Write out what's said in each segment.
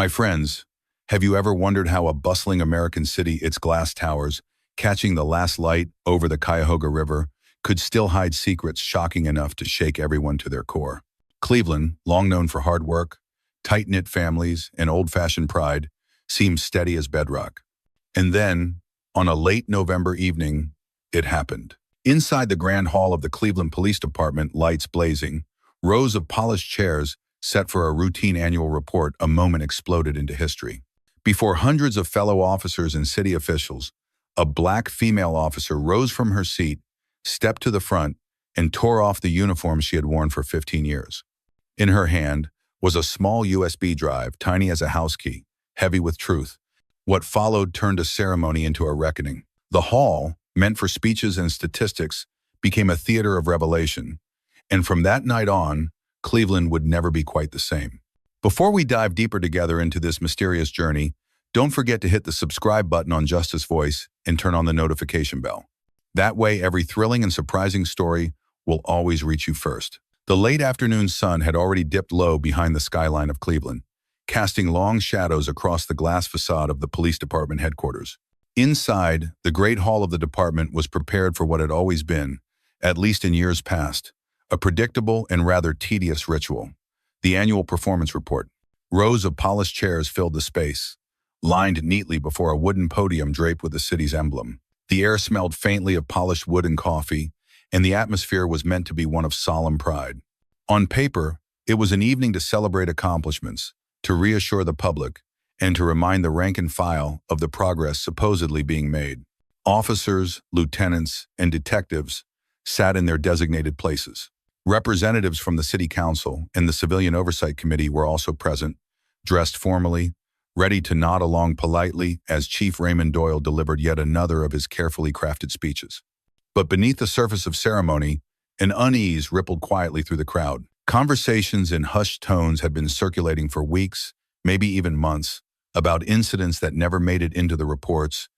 My friends, have you ever wondered how a bustling American city, its glass towers, catching the last light over the Cuyahoga River, could still hide secrets shocking enough to shake everyone to their core? Cleveland, long known for hard work, tight-knit families, and old-fashioned pride, seems steady as bedrock. And then, on a late November evening, it happened. Inside the grand hall of the Cleveland Police Department, lights blazing, rows of polished chairs set for a routine annual report, a moment exploded into history. Before hundreds of fellow officers and city officials, a black female officer rose from her seat, stepped to the front, and tore off the uniform she had worn for 15 years. In her hand was a small USB drive, tiny as a house key, heavy with truth. What followed turned a ceremony into a reckoning. The hall, meant for speeches and statistics, became a theater of revelation. And from that night on, Cleveland would never be quite the same. Before we dive deeper together into this mysterious journey, don't forget to hit the subscribe button on Justice Voice and turn on the notification bell. That way, every thrilling and surprising story will always reach you first. The late afternoon sun had already dipped low behind the skyline of Cleveland, casting long shadows across the glass facade of the police department headquarters. Inside, the great hall of the department was prepared for what had always been, at least in years past, a predictable and rather tedious ritual: the annual performance report. Rows of polished chairs filled the space, lined neatly before a wooden podium draped with the city's emblem. The air smelled faintly of polished wood and coffee, and the atmosphere was meant to be one of solemn pride. On paper, it was an evening to celebrate accomplishments, to reassure the public, and to remind the rank and file of the progress supposedly being made. Officers, lieutenants, and detectives sat in their designated places. Representatives from the City Council and the Civilian Oversight Committee were also present, dressed formally, ready to nod along politely as Chief Raymond Doyle delivered yet another of his carefully crafted speeches. But beneath the surface of ceremony, an unease rippled quietly through the crowd. Conversations in hushed tones had been circulating for weeks, maybe even months, about incidents that never made it into the reports,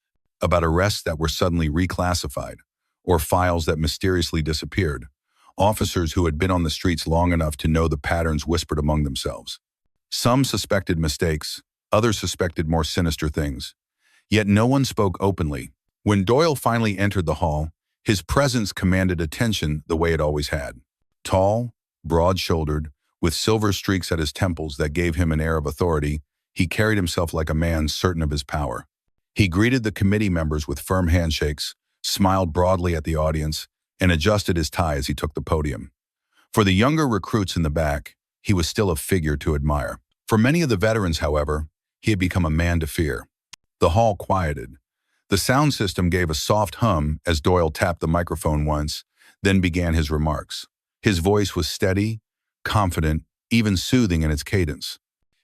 about arrests that were suddenly reclassified, or files that mysteriously disappeared. Officers who had been on the streets long enough to know the patterns whispered among themselves. Some suspected mistakes, others suspected more sinister things. Yet no one spoke openly. When Doyle finally entered the hall, his presence commanded attention the way it always had. Tall, broad-shouldered, with silver streaks at his temples that gave him an air of authority, he carried himself like a man certain of his power. He greeted the committee members with firm handshakes, smiled broadly at the audience, and adjusted his tie as he took the podium. For the younger recruits in the back, he was still a figure to admire. For many of the veterans, however, he had become a man to fear. The hall quieted. The sound system gave a soft hum as Doyle tapped the microphone once, then began his remarks. His voice was steady, confident, even soothing in its cadence.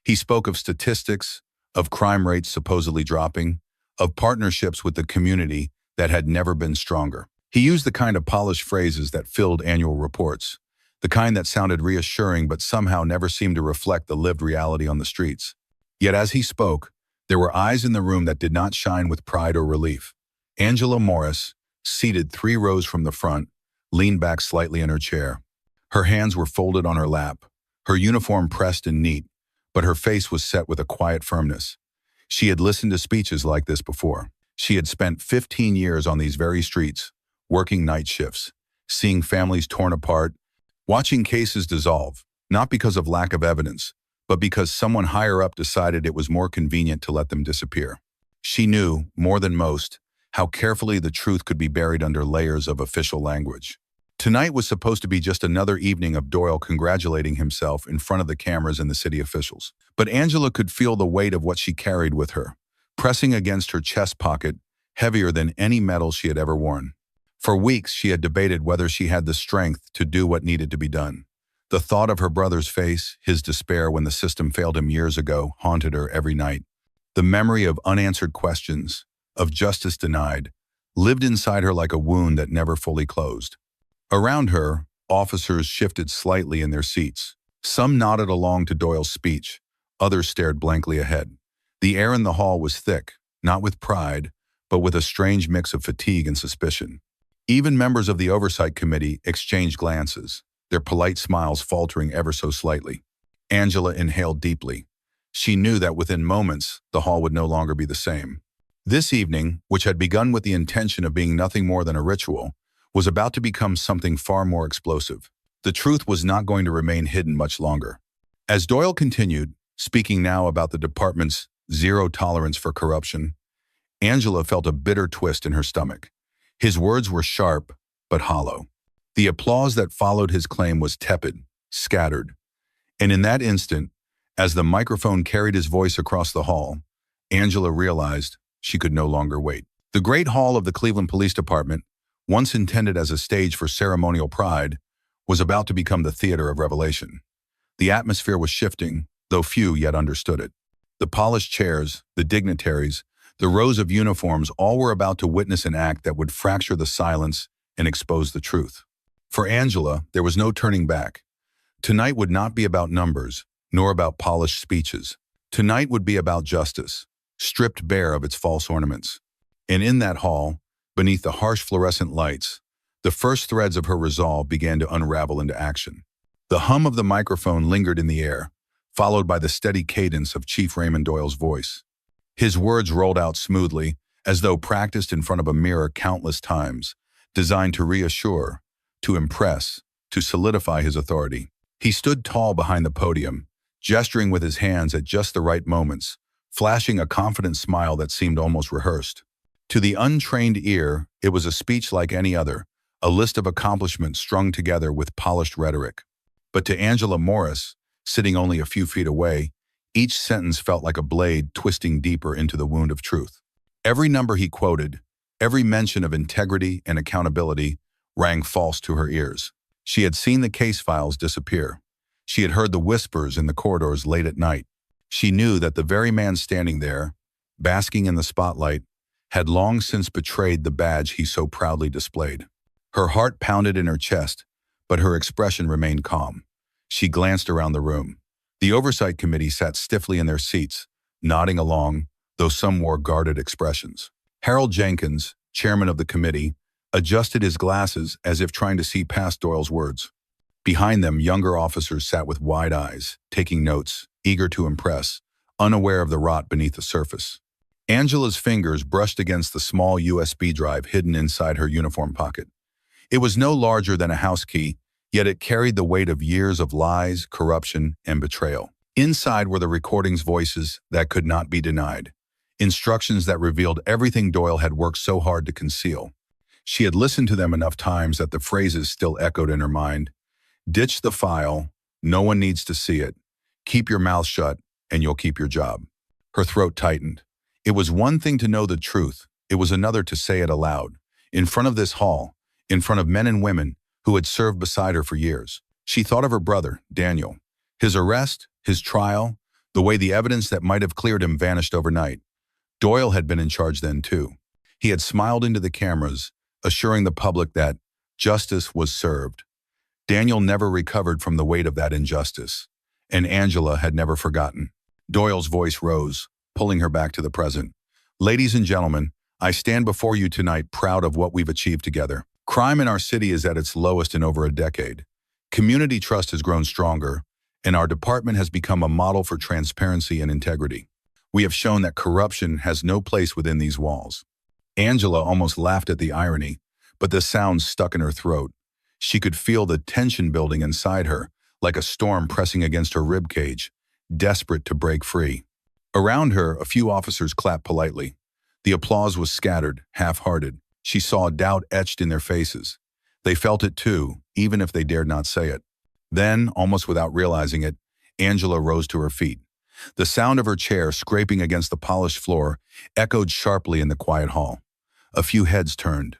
He spoke of statistics, of crime rates supposedly dropping, of partnerships with the community that had never been stronger. He used the kind of polished phrases that filled annual reports, the kind that sounded reassuring but somehow never seemed to reflect the lived reality on the streets. Yet as he spoke, there were eyes in the room that did not shine with pride or relief. Angela Morris, seated 3 rows from the front, leaned back slightly in her chair. Her hands were folded on her lap, her uniform pressed and neat, but her face was set with a quiet firmness. She had listened to speeches like this before. She had spent 15 years on these very streets, working night shifts, seeing families torn apart, watching cases dissolve, not because of lack of evidence, but because someone higher up decided it was more convenient to let them disappear. She knew, more than most, how carefully the truth could be buried under layers of official language. Tonight was supposed to be just another evening of Doyle congratulating himself in front of the cameras and the city officials. But Angela could feel the weight of what she carried with her, pressing against her chest pocket, heavier than any medal she had ever worn. For weeks, she had debated whether she had the strength to do what needed to be done. The thought of her brother's face, his despair when the system failed him years ago, haunted her every night. The memory of unanswered questions, of justice denied, lived inside her like a wound that never fully closed. Around her, officers shifted slightly in their seats. Some nodded along to Doyle's speech, others stared blankly ahead. The air in the hall was thick, not with pride, but with a strange mix of fatigue and suspicion. Even members of the Oversight Committee exchanged glances, their polite smiles faltering ever so slightly. Angela inhaled deeply. She knew that within moments, the hall would no longer be the same. This evening, which had begun with the intention of being nothing more than a ritual, was about to become something far more explosive. The truth was not going to remain hidden much longer. As Doyle continued, speaking now about the department's zero tolerance for corruption, Angela felt a bitter twist in her stomach. His words were sharp, but hollow. The applause that followed his claim was tepid, scattered. And in that instant, as the microphone carried his voice across the hall, Angela realized she could no longer wait. The great hall of the Cleveland Police Department, once intended as a stage for ceremonial pride, was about to become the theater of revelation. The atmosphere was shifting, though few yet understood it. The polished chairs, the dignitaries, the rows of uniforms, all were about to witness an act that would fracture the silence and expose the truth. For Angela, there was no turning back. Tonight would not be about numbers, nor about polished speeches. Tonight would be about justice, stripped bare of its false ornaments. And in that hall, beneath the harsh fluorescent lights, the first threads of her resolve began to unravel into action. The hum of the microphone lingered in the air, followed by the steady cadence of Chief Raymond Doyle's voice. His words rolled out smoothly, as though practiced in front of a mirror countless times, designed to reassure, to impress, to solidify his authority. He stood tall behind the podium, gesturing with his hands at just the right moments, flashing a confident smile that seemed almost rehearsed. To the untrained ear, it was a speech like any other, a list of accomplishments strung together with polished rhetoric. But to Angela Morris, sitting only a few feet away, each sentence felt like a blade twisting deeper into the wound of truth. Every number he quoted, every mention of integrity and accountability, rang false to her ears. She had seen the case files disappear. She had heard the whispers in the corridors late at night. She knew that the very man standing there, basking in the spotlight, had long since betrayed the badge he so proudly displayed. Her heart pounded in her chest, but her expression remained calm. She glanced around the room. The Oversight Committee sat stiffly in their seats, nodding along, though some wore guarded expressions. Harold Jenkins, chairman of the committee, adjusted his glasses as if trying to see past Doyle's words. Behind them, younger officers sat with wide eyes, taking notes, eager to impress, unaware of the rot beneath the surface. Angela's fingers brushed against the small USB drive hidden inside her uniform pocket. It was no larger than a house key, yet it carried the weight of years of lies, corruption, and betrayal. Inside were the recordings' voices that could not be denied, instructions that revealed everything Doyle had worked so hard to conceal. She had listened to them enough times that the phrases still echoed in her mind. Ditch the file, no one needs to see it. Keep your mouth shut, and you'll keep your job. Her throat tightened. It was one thing to know the truth. It was another to say it aloud, in front of this hall, in front of men and women who had served beside her for years. She thought of her brother, Daniel. His arrest, his trial, the way the evidence that might have cleared him vanished overnight. Doyle had been in charge then too. He had smiled into the cameras, assuring the public that justice was served. Daniel never recovered from the weight of that injustice, and Angela had never forgotten. Doyle's voice rose, pulling her back to the present. Ladies and gentlemen, I stand before you tonight proud of what we've achieved together. Crime in our city is at its lowest in over a decade. Community trust has grown stronger, and our department has become a model for transparency and integrity. We have shown that corruption has no place within these walls. Angela almost laughed at the irony, but the sound stuck in her throat. She could feel the tension building inside her, like a storm pressing against her ribcage, desperate to break free. Around her, a few officers clapped politely. The applause was scattered, half-hearted. She saw doubt etched in their faces. They felt it too, even if they dared not say it. Then, almost without realizing it, Angela rose to her feet. The sound of her chair scraping against the polished floor echoed sharply in the quiet hall. A few heads turned.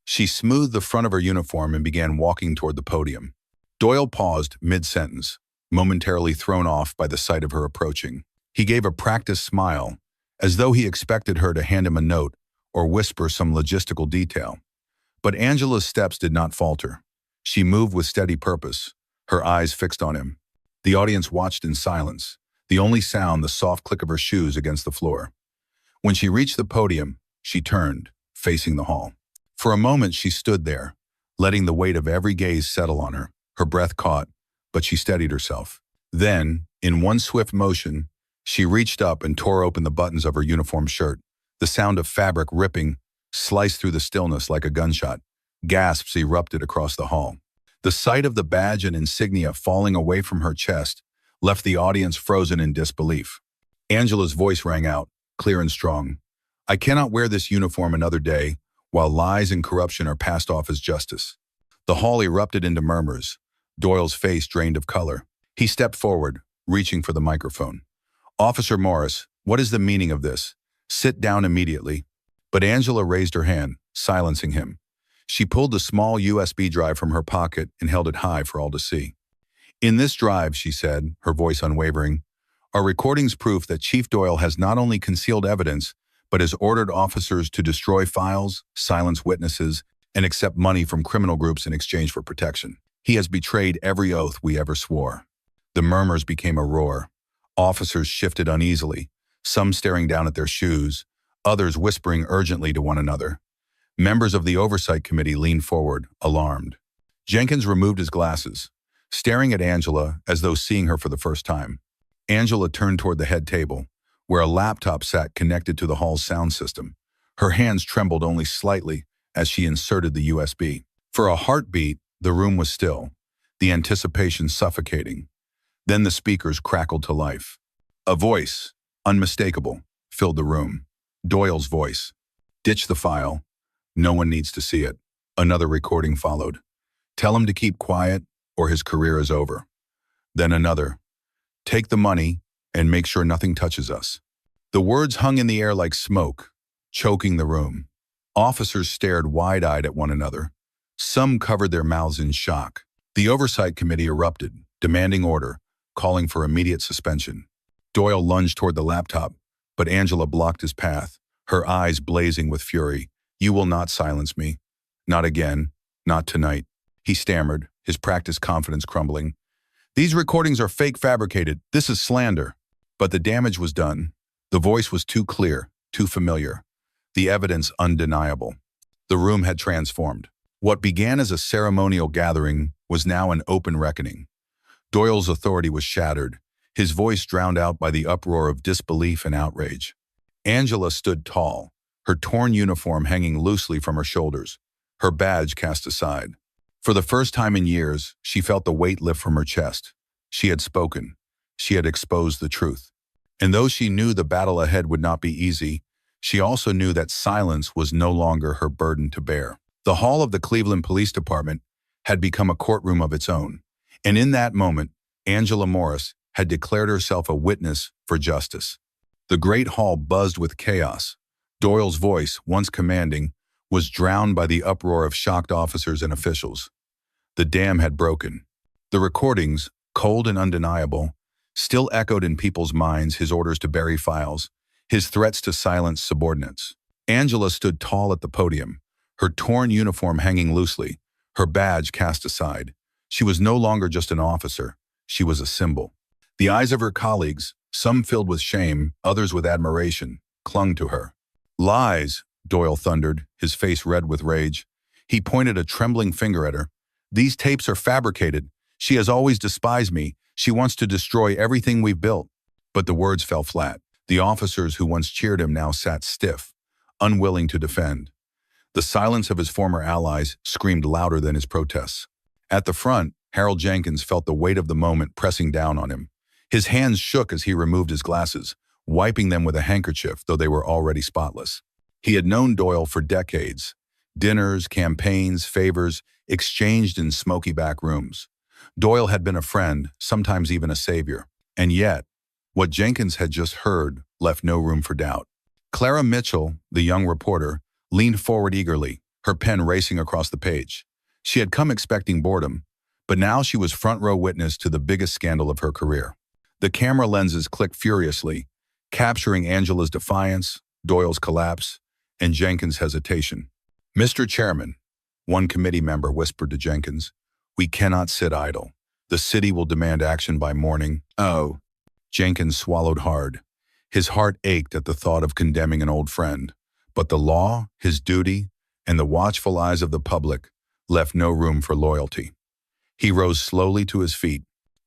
She smoothed the front of her uniform and began walking toward the podium. Doyle paused mid-sentence, momentarily thrown off by the sight of her approaching. He gave a practiced smile, as though he expected her to hand him a note or whisper some logistical detail. But Angela's steps did not falter. She moved with steady purpose, her eyes fixed on him. The audience watched in silence, the only sound the soft click of her shoes against the floor. When she reached the podium, she turned, facing the hall. For a moment she stood there, letting the weight of every gaze settle on her. Her breath caught, but she steadied herself. Then, in one swift motion, She reached up and tore open the buttons of her uniform shirt. The sound of fabric ripping sliced through the stillness like a gunshot. Gasps erupted across the hall. The sight of the badge and insignia falling away from her chest left the audience frozen in disbelief. Angela's voice rang out, clear and strong. I cannot wear this uniform another day, while lies and corruption are passed off as justice. The hall erupted into murmurs. Doyle's face drained of color. He stepped forward, reaching for the microphone. Officer Morris, what is the meaning of this? Sit down immediately. But Angela raised her hand, silencing him. She pulled a small USB drive from her pocket and held it high for all to see. In this drive, she said, her voice unwavering, are recordings proof that Chief Doyle has not only concealed evidence, but has ordered officers to destroy files, silence witnesses, and accept money from criminal groups in exchange for protection. He has betrayed every oath we ever swore. The murmurs became a roar. Officers shifted uneasily, some staring down at their shoes, others whispering urgently to one another. Members of the Oversight Committee leaned forward, alarmed. Jenkins removed his glasses, staring at Angela as though seeing her for the first time. Angela turned toward the head table, where a laptop sat connected to the hall's sound system. Her hands trembled only slightly as she inserted the USB. For a heartbeat, the room was still, the anticipation suffocating. Then the speakers crackled to life. A voice, unmistakable, filled the room. Doyle's voice. Ditch the file. No one needs to see it. Another recording followed. Tell him to keep quiet or his career is over. Then another. Take the money and make sure nothing touches us. The words hung in the air like smoke, choking the room. Officers stared wide-eyed at one another. Some covered their mouths in shock. The Oversight Committee erupted, demanding order, calling for immediate suspension. Doyle lunged toward the laptop, but Angela blocked his path, her eyes blazing with fury. You will not silence me. Not again. Not tonight. He stammered, his practiced confidence crumbling. These recordings are fake fabricated. This is slander. But the damage was done. The voice was too clear, too familiar. The evidence undeniable. The room had transformed. What began as a ceremonial gathering was now an open reckoning. Doyle's authority was shattered, his voice drowned out by the uproar of disbelief and outrage. Angela stood tall, her torn uniform hanging loosely from her shoulders, her badge cast aside. For the first time in years, she felt the weight lift from her chest. She had spoken. She had exposed the truth. And though she knew the battle ahead would not be easy, she also knew that silence was no longer her burden to bear. The hall of the Cleveland Police Department had become a courtroom of its own. And in that moment, Angela Morris had declared herself a witness for justice. The great hall buzzed with chaos. Doyle's voice, once commanding, was drowned by the uproar of shocked officers and officials. The dam had broken. The recordings, cold and undeniable, still echoed in people's minds his orders to bury files, his threats to silence subordinates. Angela stood tall at the podium, her torn uniform hanging loosely, her badge cast aside. She was no longer just an officer. She was a symbol. The eyes of her colleagues, some filled with shame, others with admiration, clung to her. Lies, Doyle thundered, his face red with rage. He pointed a trembling finger at her. These tapes are fabricated. She has always despised me. She wants to destroy everything we've built. But the words fell flat. The officers who once cheered him now sat stiff, unwilling to defend. The silence of his former allies screamed louder than his protests. At the front, Harold Jenkins felt the weight of the moment pressing down on him. His hands shook as he removed his glasses, wiping them with a handkerchief, though they were already spotless. He had known Doyle for decades. Dinners, campaigns, favors, exchanged in smoky back rooms. Doyle had been a friend, sometimes even a savior. And yet, what Jenkins had just heard left no room for doubt. Clara Mitchell, the young reporter, leaned forward eagerly, her pen racing across the page. She had come expecting boredom, but now she was front-row witness to the biggest scandal of her career. The camera lenses clicked furiously, capturing Angela's defiance, Doyle's collapse, and Jenkins' hesitation. Mr. Chairman, one committee member whispered to Jenkins, we cannot sit idle. The city will demand action by morning. Oh. Jenkins swallowed hard. His heart ached at the thought of condemning an old friend. But the law, his duty, and the watchful eyes of the public left no room for loyalty. He rose slowly to his feet.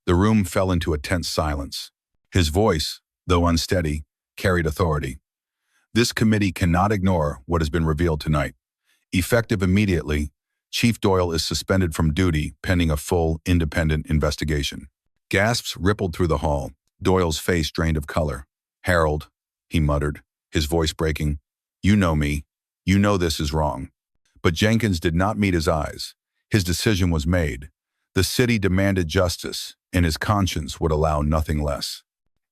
The room fell into a tense silence. His voice, though unsteady, carried authority. This committee cannot ignore what has been revealed tonight. Effective immediately, Chief Doyle is suspended from duty pending a full, independent investigation. Gasps rippled through the hall. Doyle's face drained of color. "Harold," he muttered, his voice breaking, "you know me. You know this is wrong." But Jenkins did not meet his eyes. His decision was made. The city demanded justice, and his conscience would allow nothing less.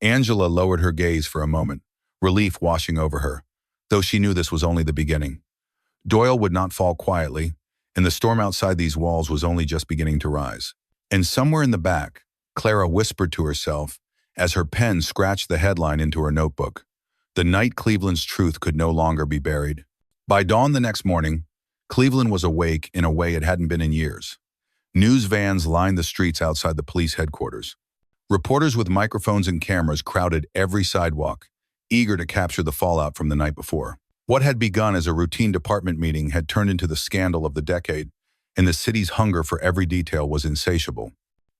Angela lowered her gaze for a moment, relief washing over her, though she knew this was only the beginning. Doyle would not fall quietly, and the storm outside these walls was only just beginning to rise. And somewhere in the back, Clara whispered to herself as her pen scratched the headline into her notebook. The night Cleveland's truth could no longer be buried. By dawn the next morning, Cleveland was awake in a way it hadn't been in years. News vans lined the streets outside the police headquarters. Reporters with microphones and cameras crowded every sidewalk, eager to capture the fallout from the night before. What had begun as a routine department meeting had turned into the scandal of the decade, and the city's hunger for every detail was insatiable.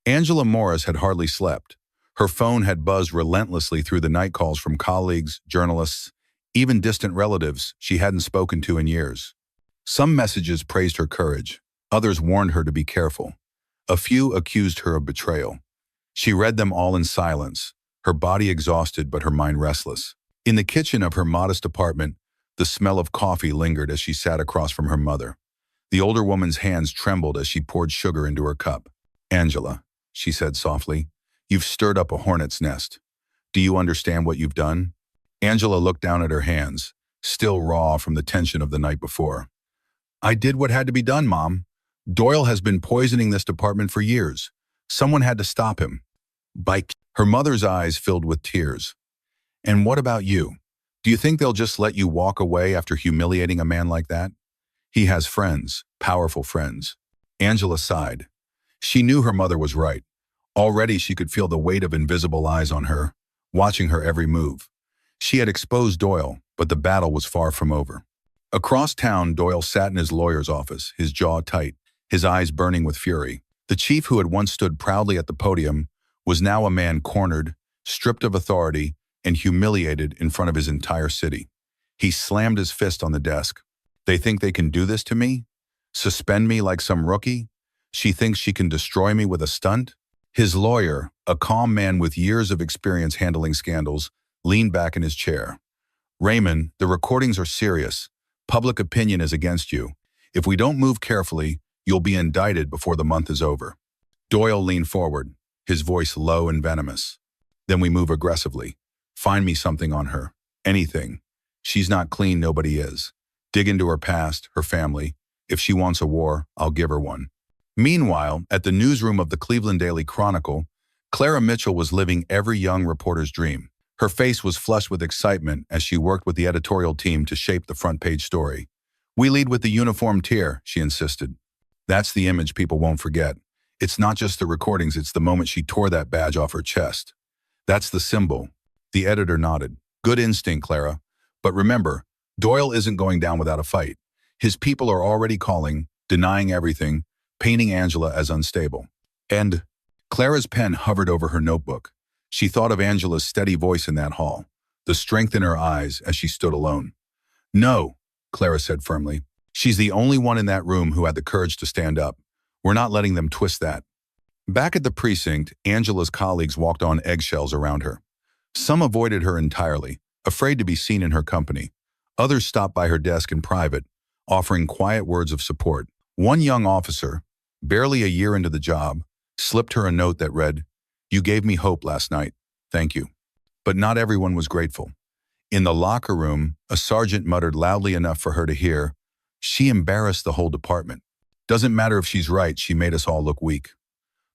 Angela Morris had hardly slept. Her phone had buzzed relentlessly through the night calls from colleagues, journalists, even distant relatives she hadn't spoken to in years. Some messages praised her courage. Others warned her to be careful. A few accused her of betrayal. She read them all in silence, her body exhausted but her mind restless. In the kitchen of her modest apartment, the smell of coffee lingered as she sat across from her mother. The older woman's hands trembled as she poured sugar into her cup. "Angela," she said softly, "you've stirred up a hornet's nest. Do you understand what you've done?" Angela looked down at her hands, still raw from the tension of the night before. "I did what had to be done, Mom. Doyle has been poisoning this department for years. Someone had to stop him." Her mother's eyes filled with tears. "And what about you? Do you think they'll just let you walk away after humiliating a man like that? He has friends, powerful friends." Angela sighed. She knew her mother was right. Already she could feel the weight of invisible eyes on her, watching her every move. She had exposed Doyle, but the battle was far from over. Across town, Doyle sat in his lawyer's office, his jaw tight, his eyes burning with fury. The chief who had once stood proudly at the podium was now a man cornered, stripped of authority, and humiliated in front of his entire city. He slammed his fist on the desk. "They think they can do this to me? Suspend me like some rookie? She thinks she can destroy me with a stunt?" His lawyer, a calm man with years of experience handling scandals, leaned back in his chair. "Raymond, the recordings are serious. Public opinion is against you. If we don't move carefully, you'll be indicted before the month is over." Doyle leaned forward, his voice low and venomous. "Then we move aggressively. Find me something on her. Anything. She's not clean, nobody is. Dig into her past, her family. If she wants a war, I'll give her one." Meanwhile, at the newsroom of the Cleveland Daily Chronicle, Clara Mitchell was living every young reporter's dream. Her face was flushed with excitement as she worked with the editorial team to shape the front-page story. "We lead with the uniformed tier," she insisted. "That's the image people won't forget. It's not just the recordings, it's the moment she tore that badge off her chest. That's the symbol." The editor nodded. "Good instinct, Clara. But remember, Doyle isn't going down without a fight. His people are already calling, denying everything, painting Angela as unstable." And Clara's pen hovered over her notebook. She thought of Angela's steady voice in that hall, the strength in her eyes as she stood alone. "No," Clara said firmly. "She's the only one in that room who had the courage to stand up. We're not letting them twist that." Back at the precinct, Angela's colleagues walked on eggshells around her. Some avoided her entirely, afraid to be seen in her company. Others stopped by her desk in private, offering quiet words of support. One young officer, barely a year into the job, slipped her a note that read, "You gave me hope last night. Thank you." But not everyone was grateful. In the locker room, a sergeant muttered loudly enough for her to hear, "She embarrassed the whole department. Doesn't matter if she's right, she made us all look weak."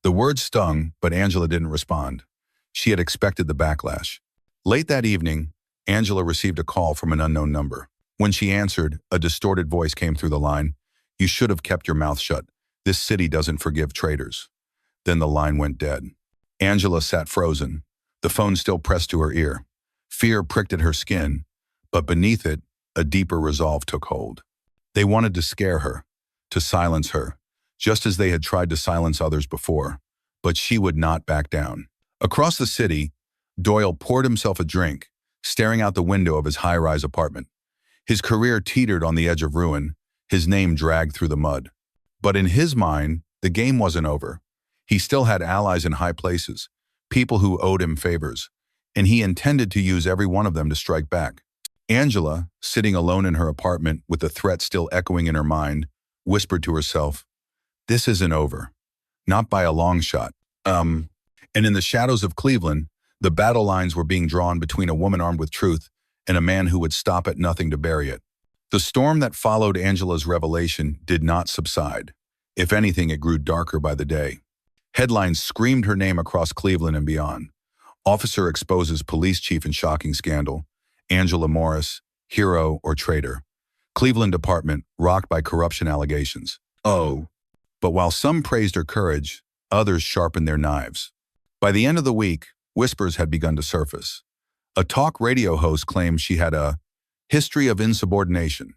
The words stung, but Angela didn't respond. She had expected the backlash. Late that evening, Angela received a call from an unknown number. When she answered, a distorted voice came through the line. "You should have kept your mouth shut. This city doesn't forgive traitors." Then the line went dead. Angela sat frozen, the phone still pressed to her ear. Fear pricked at her skin, but beneath it, a deeper resolve took hold. They wanted to scare her, to silence her, just as they had tried to silence others before, but she would not back down. Across the city, Doyle poured himself a drink, staring out the window of his high-rise apartment. His career teetered on the edge of ruin, his name dragged through the mud. But in his mind, the game wasn't over. He still had allies in high places, people who owed him favors, and he intended to use every one of them to strike back. Angela, sitting alone in her apartment with the threat still echoing in her mind, whispered to herself, "This isn't over. Not by a long shot." And in the shadows of Cleveland, the battle lines were being drawn between a woman armed with truth and a man who would stop at nothing to bury it. The storm that followed Angela's revelation did not subside. If anything, it grew darker by the day. Headlines screamed her name across Cleveland and beyond. Officer exposes police chief in shocking scandal. Angela Morris, hero or traitor. Cleveland department rocked by corruption allegations. Oh. But while some praised her courage, others sharpened their knives. By the end of the week, whispers had begun to surface. A talk radio host claimed she had a history of insubordination.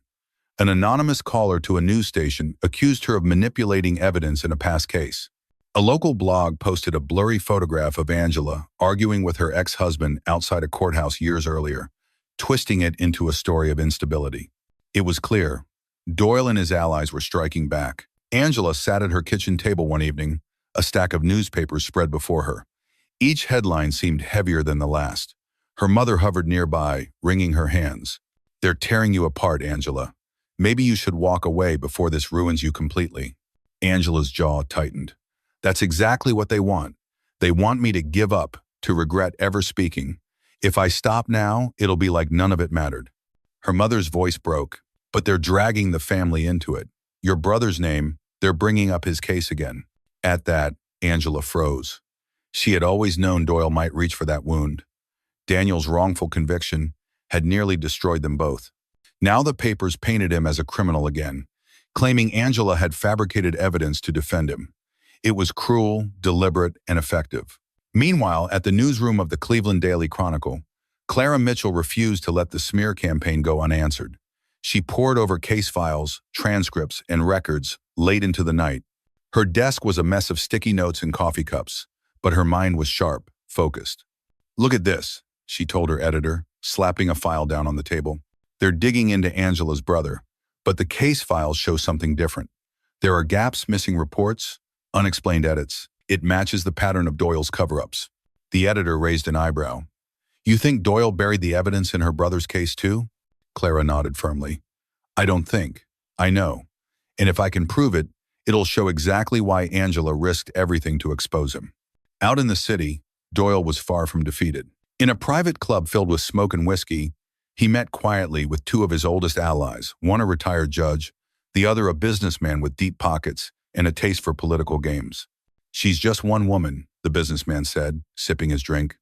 An anonymous caller to a news station accused her of manipulating evidence in a past case. A local blog posted a blurry photograph of Angela arguing with her ex-husband outside a courthouse years earlier, twisting it into a story of instability. It was clear. Doyle and his allies were striking back. Angela sat at her kitchen table one evening, a stack of newspapers spread before her. Each headline seemed heavier than the last. Her mother hovered nearby, wringing her hands. "They're tearing you apart, Angela. Maybe you should walk away before this ruins you completely." Angela's jaw tightened. "That's exactly what they want. They want me to give up, to regret ever speaking. If I stop now, it'll be like none of it mattered." Her mother's voice broke. "But they're dragging the family into it. Your brother's name, they're bringing up his case again." At that, Angela froze. She had always known Doyle might reach for that wound. Daniel's wrongful conviction had nearly destroyed them both. Now the papers painted him as a criminal again, claiming Angela had fabricated evidence to defend him. It was cruel, deliberate, and effective. Meanwhile, at the newsroom of the Cleveland Daily Chronicle, Clara Mitchell refused to let the smear campaign go unanswered. She pored over case files, transcripts, and records late into the night. Her desk was a mess of sticky notes and coffee cups, but her mind was sharp, focused. "Look at this," she told her editor, slapping a file down on the table. "They're digging into Angela's brother, but the case files show something different. There are gaps, missing reports, unexplained edits. It matches the pattern of Doyle's cover-ups." The editor raised an eyebrow. "You think Doyle buried the evidence in her brother's case too?" Clara nodded firmly. "I don't think. I know. And if I can prove it, it'll show exactly why Angela risked everything to expose him." Out in the city, Doyle was far from defeated. In a private club filled with smoke and whiskey, he met quietly with two of his oldest allies, one a retired judge, the other a businessman with deep pockets and a taste for political games. "She's just one woman," the businessman said, sipping his drink.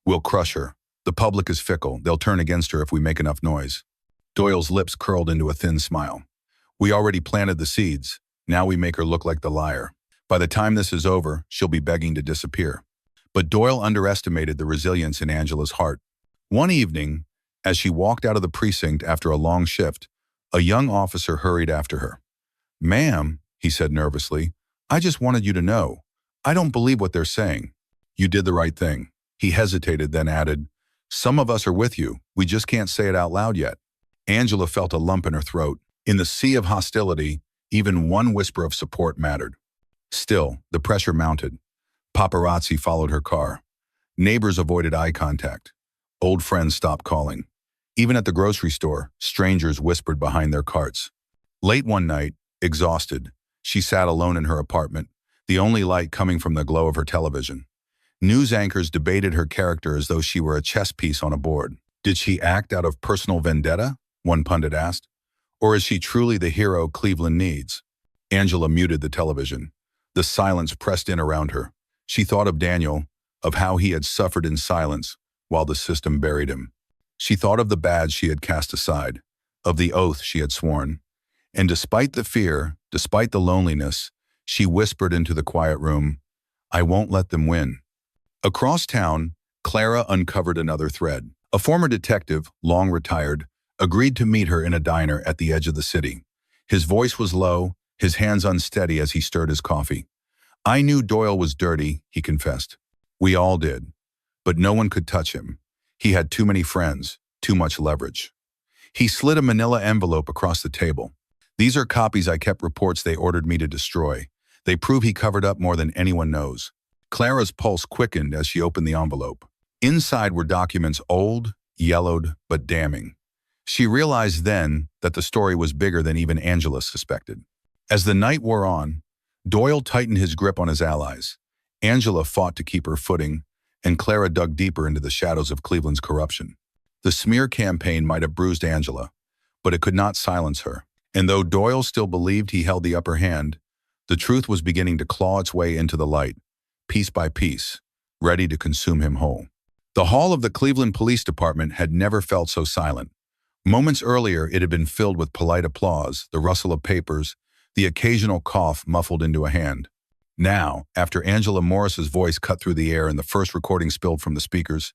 "We'll crush her. The public is fickle. They'll turn against her if we make enough noise." Doyle's lips curled into a thin smile. "We already planted the seeds. Now we make her look like the liar. By the time this is over, she'll be begging to disappear." But Doyle underestimated the resilience in Angela's heart. One evening, as she walked out of the precinct after a long shift, a young officer hurried after her. "Ma'am," he said nervously, "I just wanted you to know. I don't believe what they're saying." "You did the right thing." He hesitated, then added, "Some of us are with you. We just can't say it out loud yet." Angela felt a lump in her throat. In the sea of hostility, even one whisper of support mattered. Still, the pressure mounted. Paparazzi followed her car. Neighbors avoided eye contact. Old friends stopped calling. Even at the grocery store, strangers whispered behind their carts. Late one night, exhausted, she sat alone in her apartment, the only light coming from the glow of her television. News anchors debated her character as though she were a chess piece on a board. Did she act out of personal vendetta? One pundit asked. Or is she truly the hero Cleveland needs? Angela muted the television. The silence pressed in around her. She thought of Daniel, of how he had suffered in silence while the system buried him. She thought of the badge she had cast aside, of the oath she had sworn. And despite the fear, despite the loneliness, she whispered into the quiet room, "I won't let them win." Across town, Clara uncovered another thread. A former detective, long retired, agreed to meet her in a diner at the edge of the city. His voice was low, his hands unsteady as he stirred his coffee. "I knew Doyle was dirty," he confessed. "We all did. But no one could touch him. He had too many friends, too much leverage. He slid a manila envelope across the table. These are copies I kept reports they ordered me to destroy. They prove he covered up more than anyone knows. Clara's pulse quickened as she opened the envelope. Inside were documents old, yellowed, but damning. She realized then that the story was bigger than even Angela suspected. As the night wore on, Doyle tightened his grip on his allies. Angela fought to keep her footing, and Clara dug deeper into the shadows of Cleveland's corruption. The smear campaign might have bruised Angela, but it could not silence her. And though Doyle still believed he held the upper hand, the truth was beginning to claw its way into the light, piece by piece, ready to consume him whole. The hall of the Cleveland Police Department had never felt so silent. Moments earlier, it had been filled with polite applause, the rustle of papers, the occasional cough muffled into a hand. Now, after Angela Morris's voice cut through the air and the first recording spilled from the speakers,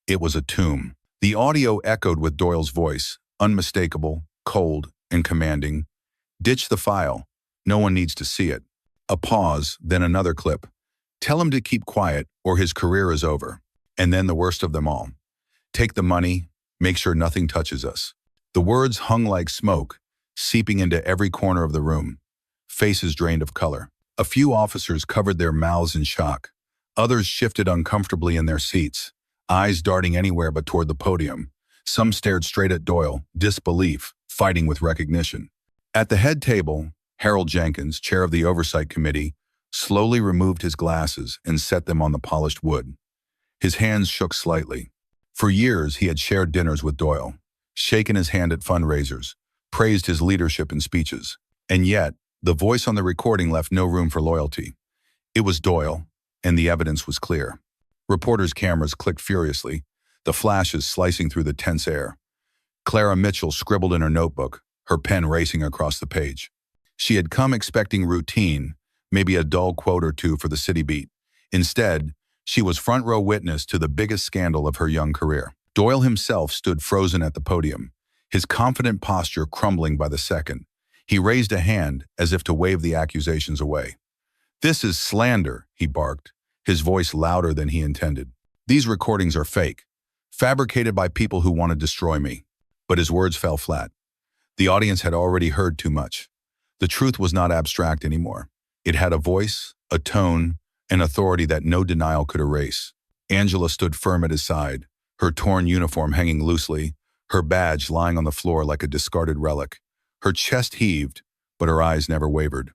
it was a tomb. The audio echoed with Doyle's voice, unmistakable, cold, and commanding. Ditch the file. No one needs to see it. A pause, then another clip. Tell him to keep quiet or his career is over. And then the worst of them all. Take the money, make sure nothing touches us. The words hung like smoke, seeping into every corner of the room. Faces drained of color. A few officers covered their mouths in shock. Others shifted uncomfortably in their seats, eyes darting anywhere but toward the podium. Some stared straight at Doyle, disbelief, fighting with recognition. At the head table, Harold Jenkins, chair of the Oversight Committee, slowly removed his glasses and set them on the polished wood. His hands shook slightly. For years, he had shared dinners with Doyle, shaken his hand at fundraisers, praised his leadership in speeches. And yet, the voice on the recording left no room for loyalty. It was Doyle, and the evidence was clear. Reporters' cameras clicked furiously, the flashes slicing through the tense air. Clara Mitchell scribbled in her notebook, her pen racing across the page. She had come expecting routine, maybe a dull quote or two for the city beat. Instead, she was front-row witness to the biggest scandal of her young career. Doyle himself stood frozen at the podium, his confident posture crumbling by the second. He raised a hand as if to wave the accusations away. "This is slander," he barked, his voice louder than he intended. "These recordings are fake, fabricated by people who want to destroy me." But his words fell flat. The audience had already heard too much. The truth was not abstract anymore. It had a voice, a tone, an authority that no denial could erase. Angela stood firm at his side, her torn uniform hanging loosely, her badge lying on the floor like a discarded relic. Her chest heaved, but her eyes never wavered.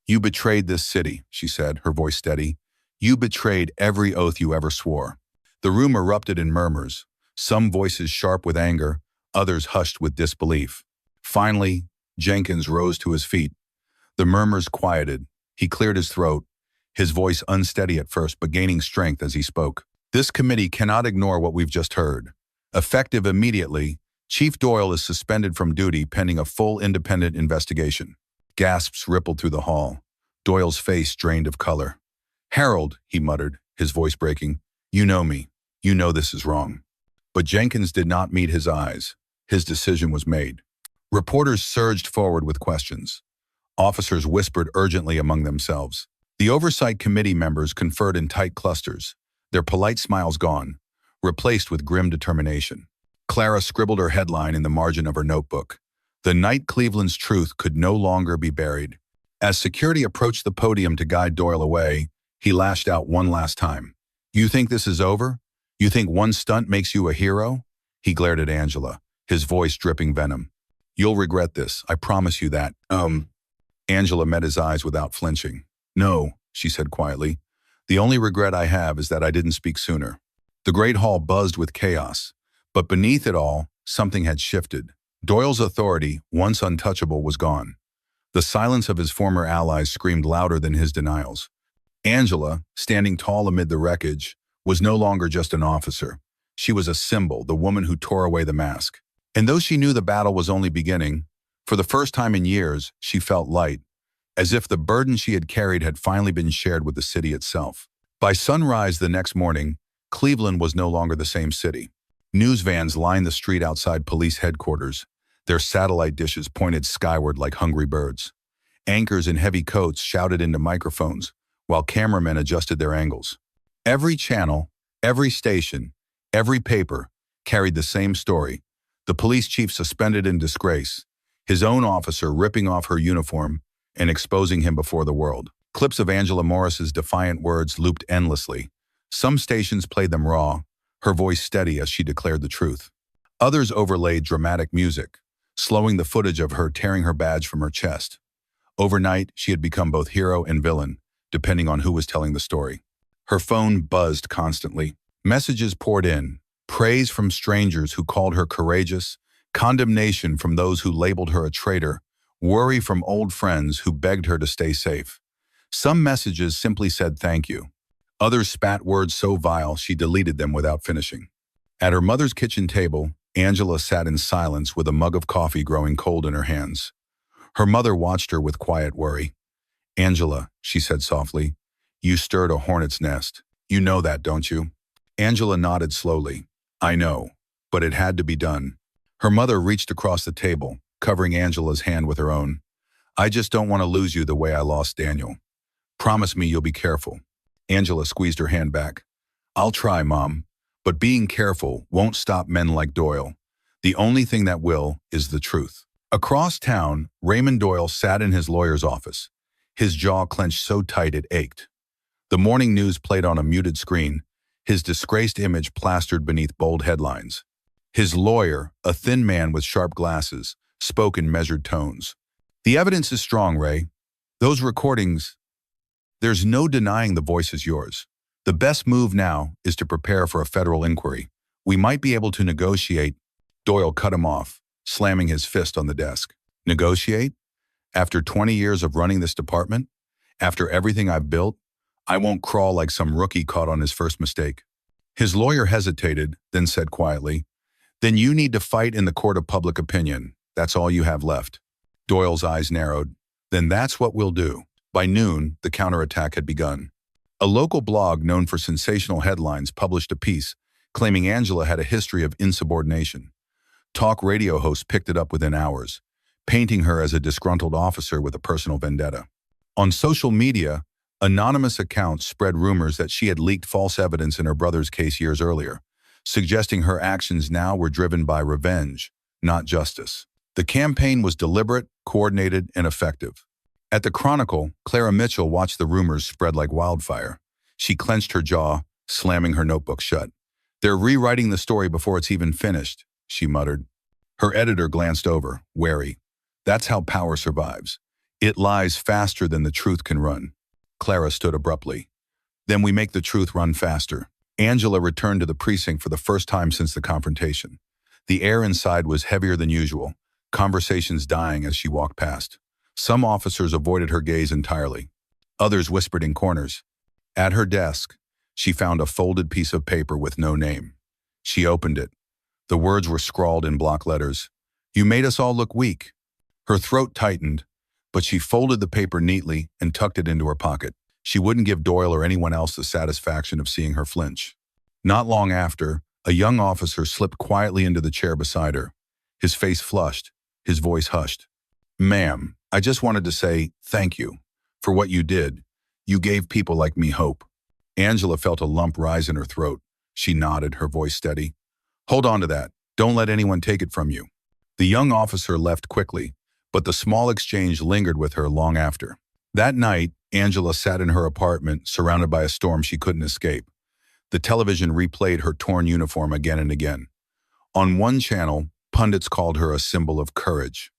"You betrayed this city," she said, her voice steady. "You betrayed every oath you ever swore." The room erupted in murmurs, some voices sharp with anger, others hushed with disbelief. Finally, Jenkins rose to his feet. The murmurs quieted. He cleared his throat, his voice unsteady at first but gaining strength as he spoke. "This committee cannot ignore what we've just heard. Effective immediately, Chief Doyle is suspended from duty pending a full independent investigation." Gasps rippled through the hall. Doyle's face drained of color. "Harold," he muttered, his voice breaking, "you know me. You know this is wrong." But Jenkins did not meet his eyes. His decision was made. Reporters surged forward with questions. Officers whispered urgently among themselves. The Oversight Committee members conferred in tight clusters, their polite smiles gone, replaced with grim determination. Clara scribbled her headline in the margin of her notebook. The night Cleveland's truth could no longer be buried. As security approached the podium to guide Doyle away, he lashed out one last time. "You think this is over? You think one stunt makes you a hero?" He glared at Angela, his voice dripping venom. "You'll regret this, I promise you that." Angela met his eyes without flinching. "No," she said quietly. "The only regret I have is that I didn't speak sooner." The great hall buzzed with chaos, but beneath it all, something had shifted. Doyle's authority, once untouchable, was gone. The silence of his former allies screamed louder than his denials. Angela, standing tall amid the wreckage, was no longer just an officer. She was a symbol, the woman who tore away the mask. And though she knew the battle was only beginning, for the first time in years, she felt light, as if the burden she had carried had finally been shared with the city itself. By sunrise the next morning, Cleveland was no longer the same city. News vans lined the street outside police headquarters, their satellite dishes pointed skyward like hungry birds. Anchors in heavy coats shouted into microphones, while cameramen adjusted their angles. Every channel, Every station, every paper, carried the same story. The police chief suspended in disgrace, his own officer ripping off her uniform and exposing him before the world. Clips of Angela Morris's defiant words looped endlessly. Some stations played them raw, her voice steady as she declared the truth. Others overlaid dramatic music, slowing the footage of her tearing her badge from her chest. Overnight, she had become both hero and villain, depending on who was telling the story. Her phone buzzed constantly. Messages poured in, praise from strangers who called her courageous, condemnation from those who labeled her a traitor, worry from old friends who begged her to stay safe. Some messages simply said thank you. Others spat words so vile she deleted them without finishing. At her mother's kitchen table, Angela sat in silence with a mug of coffee growing cold in her hands. Her mother watched her with quiet worry. "Angela," she said softly, "you stirred a hornet's nest. You know that, don't you?" Angela nodded slowly. "I know, but it had to be done." Her mother reached across the table, covering Angela's hand with her own. "I just don't want to lose you the way I lost Daniel. Promise me you'll be careful." Angela squeezed her hand back. "I'll try, Mom, but being careful won't stop men like Doyle. The only thing that will is the truth." Across town, Raymond Doyle sat in his lawyer's office, his jaw clenched so tight it ached. The morning news played on a muted screen, his disgraced image plastered beneath bold headlines. His lawyer, a thin man with sharp glasses, spoke in measured tones. "The evidence is strong, Ray. Those recordings, there's no denying the voice is yours. The best move now is to prepare for a federal inquiry. We might be able to negotiate." Doyle cut him off, slamming his fist on the desk. "Negotiate? After 20 years of running this department? After everything I've built? I won't crawl like some rookie caught on his first mistake." His lawyer hesitated, then said quietly, "Then you need to fight in the court of public opinion. That's all you have left." Doyle's eyes narrowed. "Then that's what we'll do." By noon, the counterattack had begun. A local blog known for sensational headlines published a piece claiming Angela had a history of insubordination. Talk radio hosts picked it up within hours, painting her as a disgruntled officer with a personal vendetta. On social media, anonymous accounts spread rumors that she had leaked false evidence in her brother's case years earlier, suggesting her actions now were driven by revenge, not justice. The campaign was deliberate, coordinated, and effective. At the Chronicle, Clara Mitchell watched the rumors spread like wildfire. She clenched her jaw, slamming her notebook shut. "They're rewriting the story before it's even finished," she muttered. Her editor glanced over, wary. "That's how power survives. It lies faster than the truth can run." Clara stood abruptly. "Then we make the truth run faster." Angela returned to the precinct for the first time since the confrontation. The air inside was heavier than usual, conversations dying as she walked past. Some officers avoided her gaze entirely. Others whispered in corners. At her desk, she found a folded piece of paper with no name. She opened it. The words were scrawled in block letters. "You made us all look weak." Her throat tightened, but she folded the paper neatly and tucked it into her pocket. She wouldn't give Doyle or anyone else the satisfaction of seeing her flinch. Not long after, a young officer slipped quietly into the chair beside her. His face flushed, his voice hushed. "Ma'am, I just wanted to say thank you for what you did. You gave people like me hope." Angela felt a lump rise in her throat. She nodded, her voice steady. "Hold on to that. Don't let anyone take it from you." The young officer left quickly, but the small exchange lingered with her long after. That night, Angela sat in her apartment, surrounded by a storm she couldn't escape. The television replayed her torn uniform again and again. On one channel, pundits called her a symbol of courage.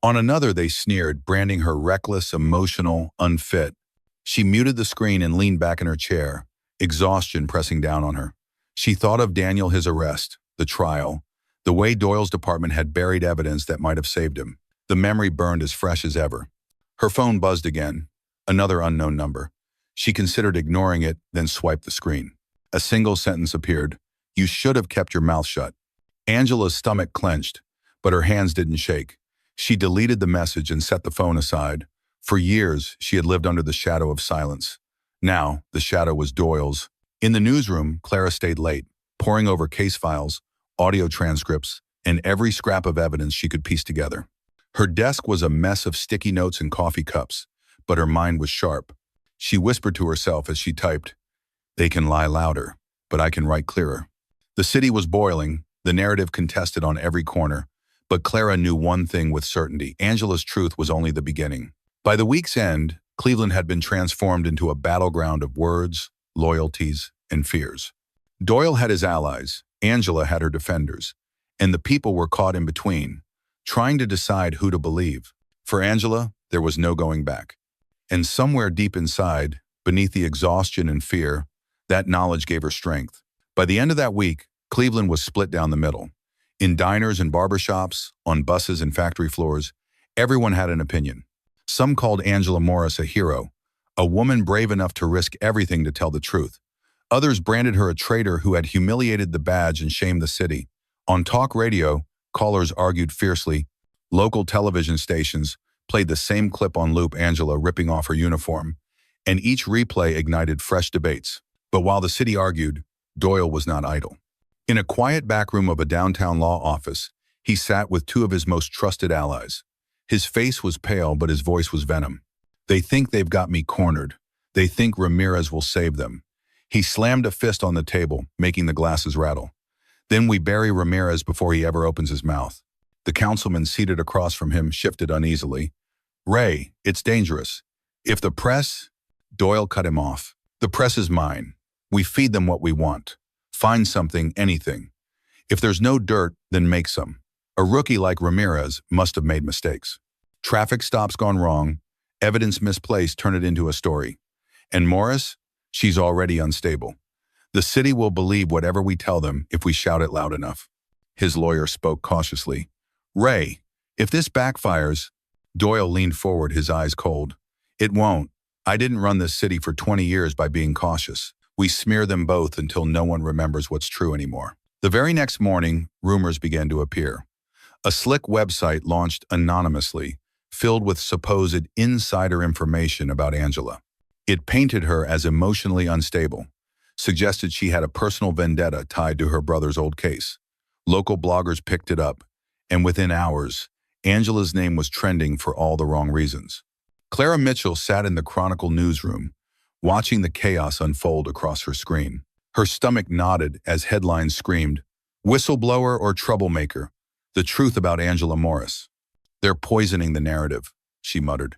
On another, they sneered, branding her reckless, emotional, unfit. She muted the screen and leaned back in her chair, exhaustion pressing down on her. She thought of Daniel, his arrest, the trial, the way Doyle's department had buried evidence that might have saved him. The memory burned as fresh as ever. Her phone buzzed again, another unknown number. She considered ignoring it, then swiped the screen. A single sentence appeared. "You should have kept your mouth shut." Angela's stomach clenched, but her hands didn't shake. She deleted the message and set the phone aside. For years, she had lived under the shadow of silence. Now, the shadow was Doyle's. In the newsroom, Clara stayed late, poring over case files, audio transcripts, and every scrap of evidence she could piece together. Her desk was a mess of sticky notes and coffee cups, but her mind was sharp. She whispered to herself as she typed, "They can lie louder. but I can write clearer. The city was boiling, the narrative contested on every corner, but Clara knew one thing with certainty: Angela's truth was only the beginning. By the week's end, Cleveland had been transformed into a battleground of words, loyalties, and fears. Doyle had his allies, Angela had her defenders, and the people were caught in between, trying to decide who to believe. For Angela, there was no going back. And somewhere deep inside, beneath the exhaustion and fear, that knowledge gave her strength. By the end of that week, Cleveland was split down the middle. In diners and barbershops, on buses and factory floors, everyone had an opinion. Some called Angela Morris a hero, a woman brave enough to risk everything to tell the truth. Others branded her a traitor who had humiliated the badge and shamed the city. On talk radio, callers argued fiercely. Local television stations played the same clip on loop, Angela ripping off her uniform, and each replay ignited fresh debates. But while the city argued, Doyle was not idle. In a quiet back room of a downtown law office, he sat with two of his most trusted allies. His face was pale, but his voice was venom. They think they've got me cornered. They think Ramirez will save them. He slammed a fist on the table, making the glasses rattle. Then we bury Ramirez before he ever opens his mouth. The councilman seated across from him shifted uneasily. Ray, it's dangerous. If the press... Doyle cut him off. The press is mine. We feed them what we want. Find something, anything. If there's no dirt, then make some. A rookie like Ramirez must have made mistakes. Traffic stops gone wrong, evidence misplaced, turn it into a story. And Morris? She's already unstable. The city will believe whatever we tell them if we shout it loud enough. His lawyer spoke cautiously. Ray, if this backfires... Doyle leaned forward, his eyes cold. It won't. I didn't run this city for 20 years by being cautious. We smear them both until no one remembers what's true anymore. The very next morning, rumors began to appear. A slick website launched anonymously, filled with supposed insider information about Angela. It painted her as emotionally unstable, suggested she had a personal vendetta tied to her brother's old case. Local bloggers picked it up, and within hours, Angela's name was trending for all the wrong reasons. Clara Mitchell sat in the Chronicle newsroom, watching the chaos unfold across her screen. Her stomach knotted as headlines screamed, "Whistleblower or troublemaker? The truth about Angela Morris." "They're poisoning the narrative," she muttered.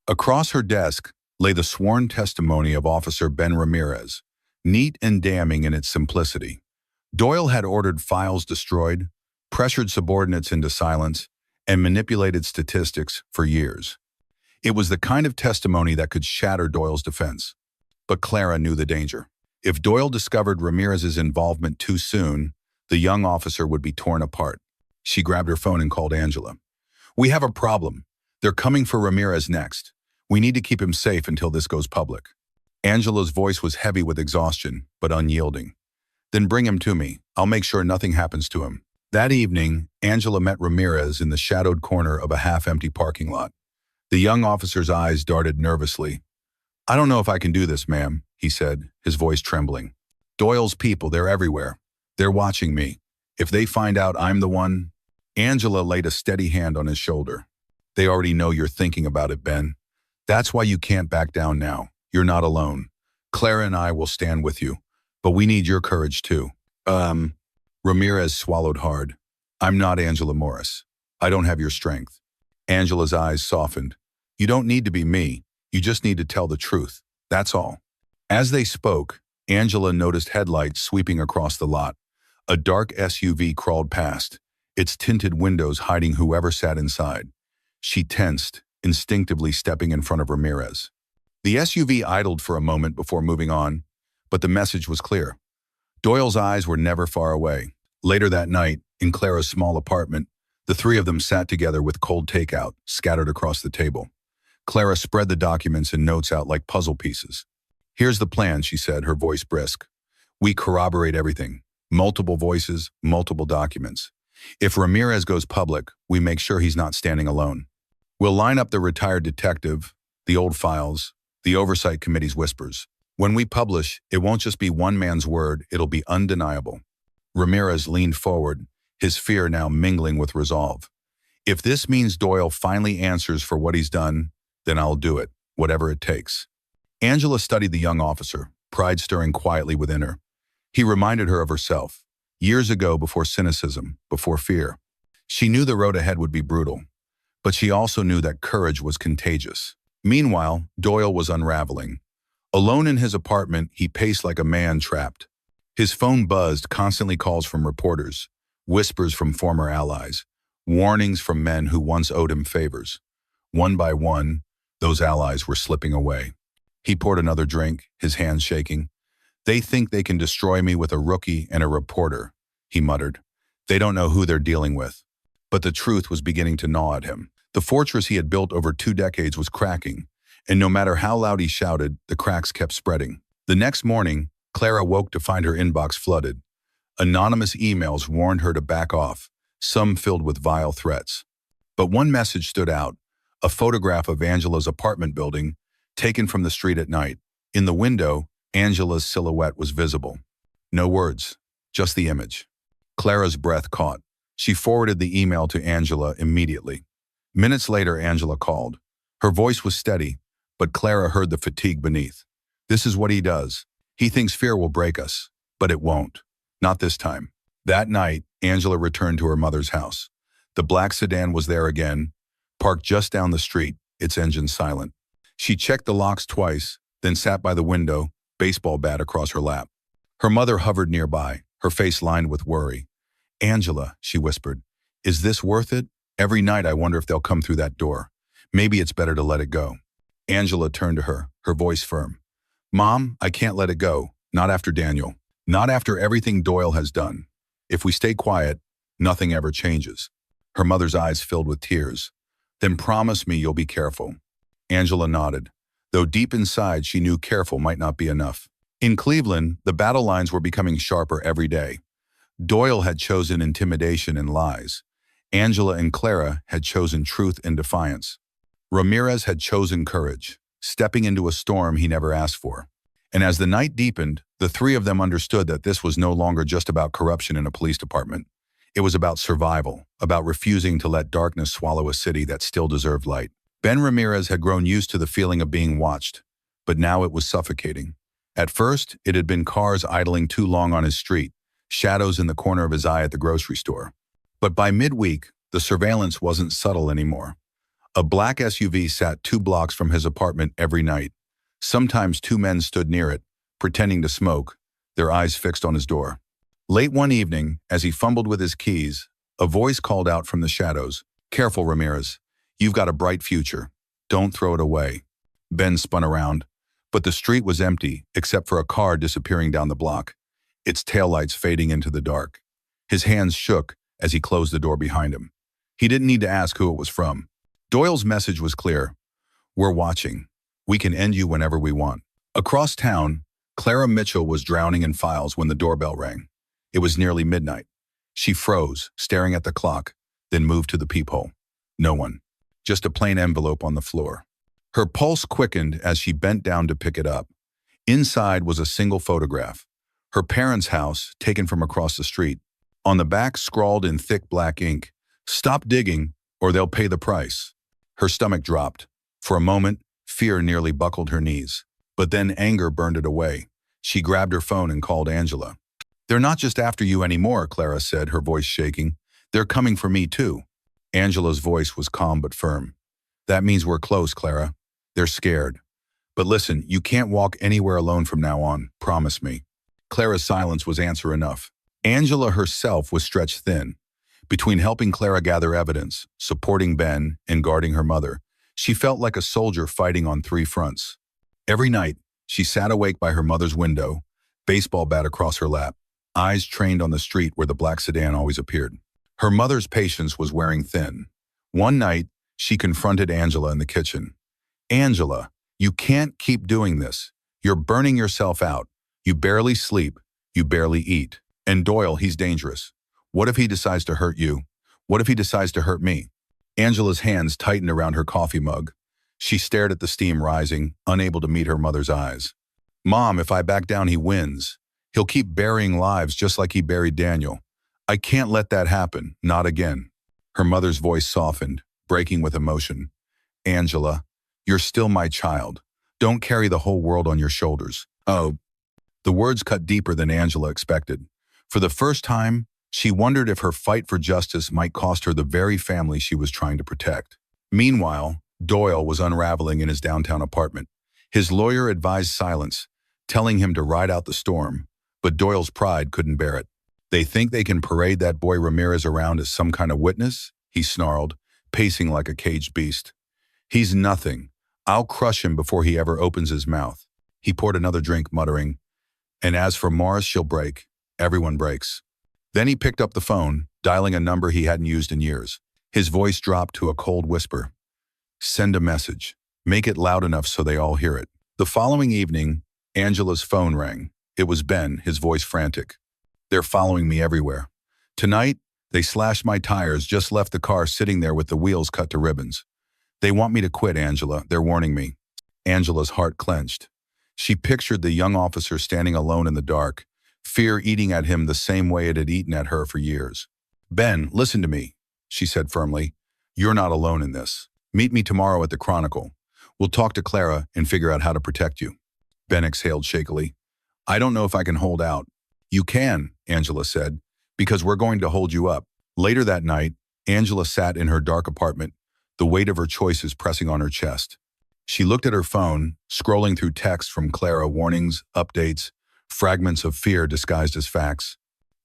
Across her desk lay the sworn testimony of Officer Ben Ramirez, neat and damning in its simplicity. Doyle had ordered files destroyed, pressured subordinates into silence, and manipulated statistics for years. It was the kind of testimony that could shatter Doyle's defense. But Clara knew the danger. If Doyle discovered Ramirez's involvement too soon, the young officer would be torn apart. She grabbed her phone and called Angela. "We have a problem. They're coming for Ramirez next. We need to keep him safe until this goes public." Angela's voice was heavy with exhaustion, but unyielding. "Then bring him to me. I'll make sure nothing happens to him." That evening, Angela met Ramirez in the shadowed corner of a half-empty parking lot. The young officer's eyes darted nervously. "I don't know if I can do this, ma'am," he said, his voice trembling. "Doyle's people, they're everywhere. They're watching me. If they find out I'm the one..." Angela laid a steady hand on his shoulder. "They already know you're thinking about it, Ben. That's why you can't back down now. You're not alone. Clara and I will stand with you. But we need your courage, too." Ramirez swallowed hard. "I'm not Angela Morris. I don't have your strength." Angela's eyes softened. "You don't need to be me. You just need to tell the truth. That's all." As they spoke, Angela noticed headlights sweeping across the lot. A dark SUV crawled past, its tinted windows hiding whoever sat inside. She tensed, instinctively stepping in front of Ramirez. The SUV idled for a moment before moving on, but the message was clear. Doyle's eyes were never far away. Later that night, in Clara's small apartment, the three of them sat together with cold takeout scattered across the table. Clara spread the documents and notes out like puzzle pieces. "Here's the plan," she said, her voice brisk. "We corroborate everything. Multiple voices, multiple documents. If Ramirez goes public, we make sure he's not standing alone. We'll line up the retired detective, the old files, the Oversight Committee's whispers. When we publish, it won't just be one man's word, it'll be undeniable." Ramirez leaned forward, his fear now mingling with resolve. "If this means Doyle finally answers for what he's done, then I'll do it, whatever it takes." Angela studied the young officer, pride stirring quietly within her. He reminded her of herself, years ago before cynicism, before fear. She knew the road ahead would be brutal, but she also knew that courage was contagious. Meanwhile, Doyle was unraveling. Alone in his apartment, he paced like a man trapped. His phone buzzed, constantly calls from reporters, whispers from former allies, warnings from men who once owed him favors. One by one, those allies were slipping away. He poured another drink, his hands shaking. "They think they can destroy me with a rookie and a reporter," he muttered. "They don't know who they're dealing with." But the truth was beginning to gnaw at him. The fortress he had built over 2 decades was cracking, and no matter how loud he shouted, the cracks kept spreading. The next morning, Clara woke to find her inbox flooded. Anonymous emails warned her to back off, some filled with vile threats. But one message stood out, a photograph of Angela's apartment building, taken from the street at night. In the window, Angela's silhouette was visible. No words, just the image. Clara's breath caught. She forwarded the email to Angela immediately. Minutes later, Angela called. Her voice was steady, but Clara heard the fatigue beneath. "This is what he does. He thinks fear will break us, but it won't. Not this time." That night, Angela returned to her mother's house. The black sedan was there again, parked just down the street, its engine silent. She checked the locks twice, then sat by the window, baseball bat across her lap. Her mother hovered nearby, her face lined with worry. "Angela," she whispered, "is this worth it? Every night I wonder if they'll come through that door. Maybe it's better to let it go." Angela turned to her, her voice firm. "Mom, I can't let it go. Not after Daniel. Not after everything Doyle has done. If we stay quiet, nothing ever changes." Her mother's eyes filled with tears. "Then promise me you'll be careful." Angela nodded, though deep inside she knew careful might not be enough. In Cleveland, the battle lines were becoming sharper every day. Doyle had chosen intimidation and lies. Angela and Clara had chosen truth and defiance. Ramirez had chosen courage, stepping into a storm he never asked for. And as the night deepened, the three of them understood that this was no longer just about corruption in a police department. It was about survival, about refusing to let darkness swallow a city that still deserved light. Ben Ramirez had grown used to the feeling of being watched, but now it was suffocating. At first, it had been cars idling too long on his street, shadows in the corner of his eye at the grocery store. But by midweek, the surveillance wasn't subtle anymore. A black SUV sat 2 blocks from his apartment every night. Sometimes 2 men stood near it, pretending to smoke, their eyes fixed on his door. Late one evening, as he fumbled with his keys, a voice called out from the shadows, "Careful, Ramirez. You've got a bright future. Don't throw it away." Ben spun around, but the street was empty except for a car disappearing down the block, its taillights fading into the dark. His hands shook as he closed the door behind him. He didn't need to ask who it was from. Doyle's message was clear. "We're watching. We can end you whenever we want." Across town, Clara Mitchell was drowning in files when the doorbell rang. It was nearly midnight. She froze, staring at the clock, then moved to the peephole. No one. Just a plain envelope on the floor. Her pulse quickened as she bent down to pick it up. Inside was a single photograph. Her parents' house, taken from across the street. On the back, scrawled in thick black ink, "Stop digging, or they'll pay the price." Her stomach dropped. For a moment, fear nearly buckled her knees. But then anger burned it away. She grabbed her phone and called Angela. "They're not just after you anymore," Clara said, her voice shaking. "They're coming for me too." Angela's voice was calm but firm. "That means we're close, Clara. They're scared. But listen, you can't walk anywhere alone from now on. Promise me." Clara's silence was answer enough. Angela herself was stretched thin. Between helping Clara gather evidence, supporting Ben, and guarding her mother, she felt like a soldier fighting on 3 fronts. Every night, she sat awake by her mother's window, baseball bat across her lap, eyes trained on the street where the black sedan always appeared. Her mother's patience was wearing thin. One night, she confronted Angela in the kitchen. "Angela, you can't keep doing this. You're burning yourself out. You barely sleep. You barely eat. And Doyle, he's dangerous. What if he decides to hurt you? What if he decides to hurt me?" Angela's hands tightened around her coffee mug. She stared at the steam rising, unable to meet her mother's eyes. "Mom, if I back down, he wins. He'll keep burying lives just like he buried Daniel. I can't let that happen, not again." Her mother's voice softened, breaking with emotion. "Angela, you're still my child. Don't carry the whole world on your shoulders." "Oh." The words cut deeper than Angela expected. For the first time, she wondered if her fight for justice might cost her the very family she was trying to protect. Meanwhile, Doyle was unraveling in his downtown apartment. His lawyer advised silence, telling him to ride out the storm, but Doyle's pride couldn't bear it. They think they can parade that boy Ramirez around as some kind of witness? He snarled, pacing like a caged beast. He's nothing. I'll crush him before he ever opens his mouth. He poured another drink, muttering, and as for Morris, she'll break. Everyone breaks. Then he picked up the phone, dialing a number he hadn't used in years. His voice dropped to a cold whisper. Send a message. Make it loud enough so they all hear it. The following evening, Angela's phone rang. It was Ben, his voice frantic. They're following me everywhere. Tonight, they slashed my tires, just left the car sitting there with the wheels cut to ribbons. They want me to quit, Angela. They're warning me. Angela's heart clenched. She pictured the young officer standing alone in the dark, fear eating at him the same way it had eaten at her for years. Ben, listen to me, she said firmly. You're not alone in this. Meet me tomorrow at the Chronicle. We'll talk to Clara and figure out how to protect you. Ben exhaled shakily. I don't know if I can hold out. You can, Angela said, because we're going to hold you up. Later that night, Angela sat in her dark apartment, the weight of her choices pressing on her chest. She looked at her phone, scrolling through texts from Clara, warnings, updates, fragments of fear disguised as facts.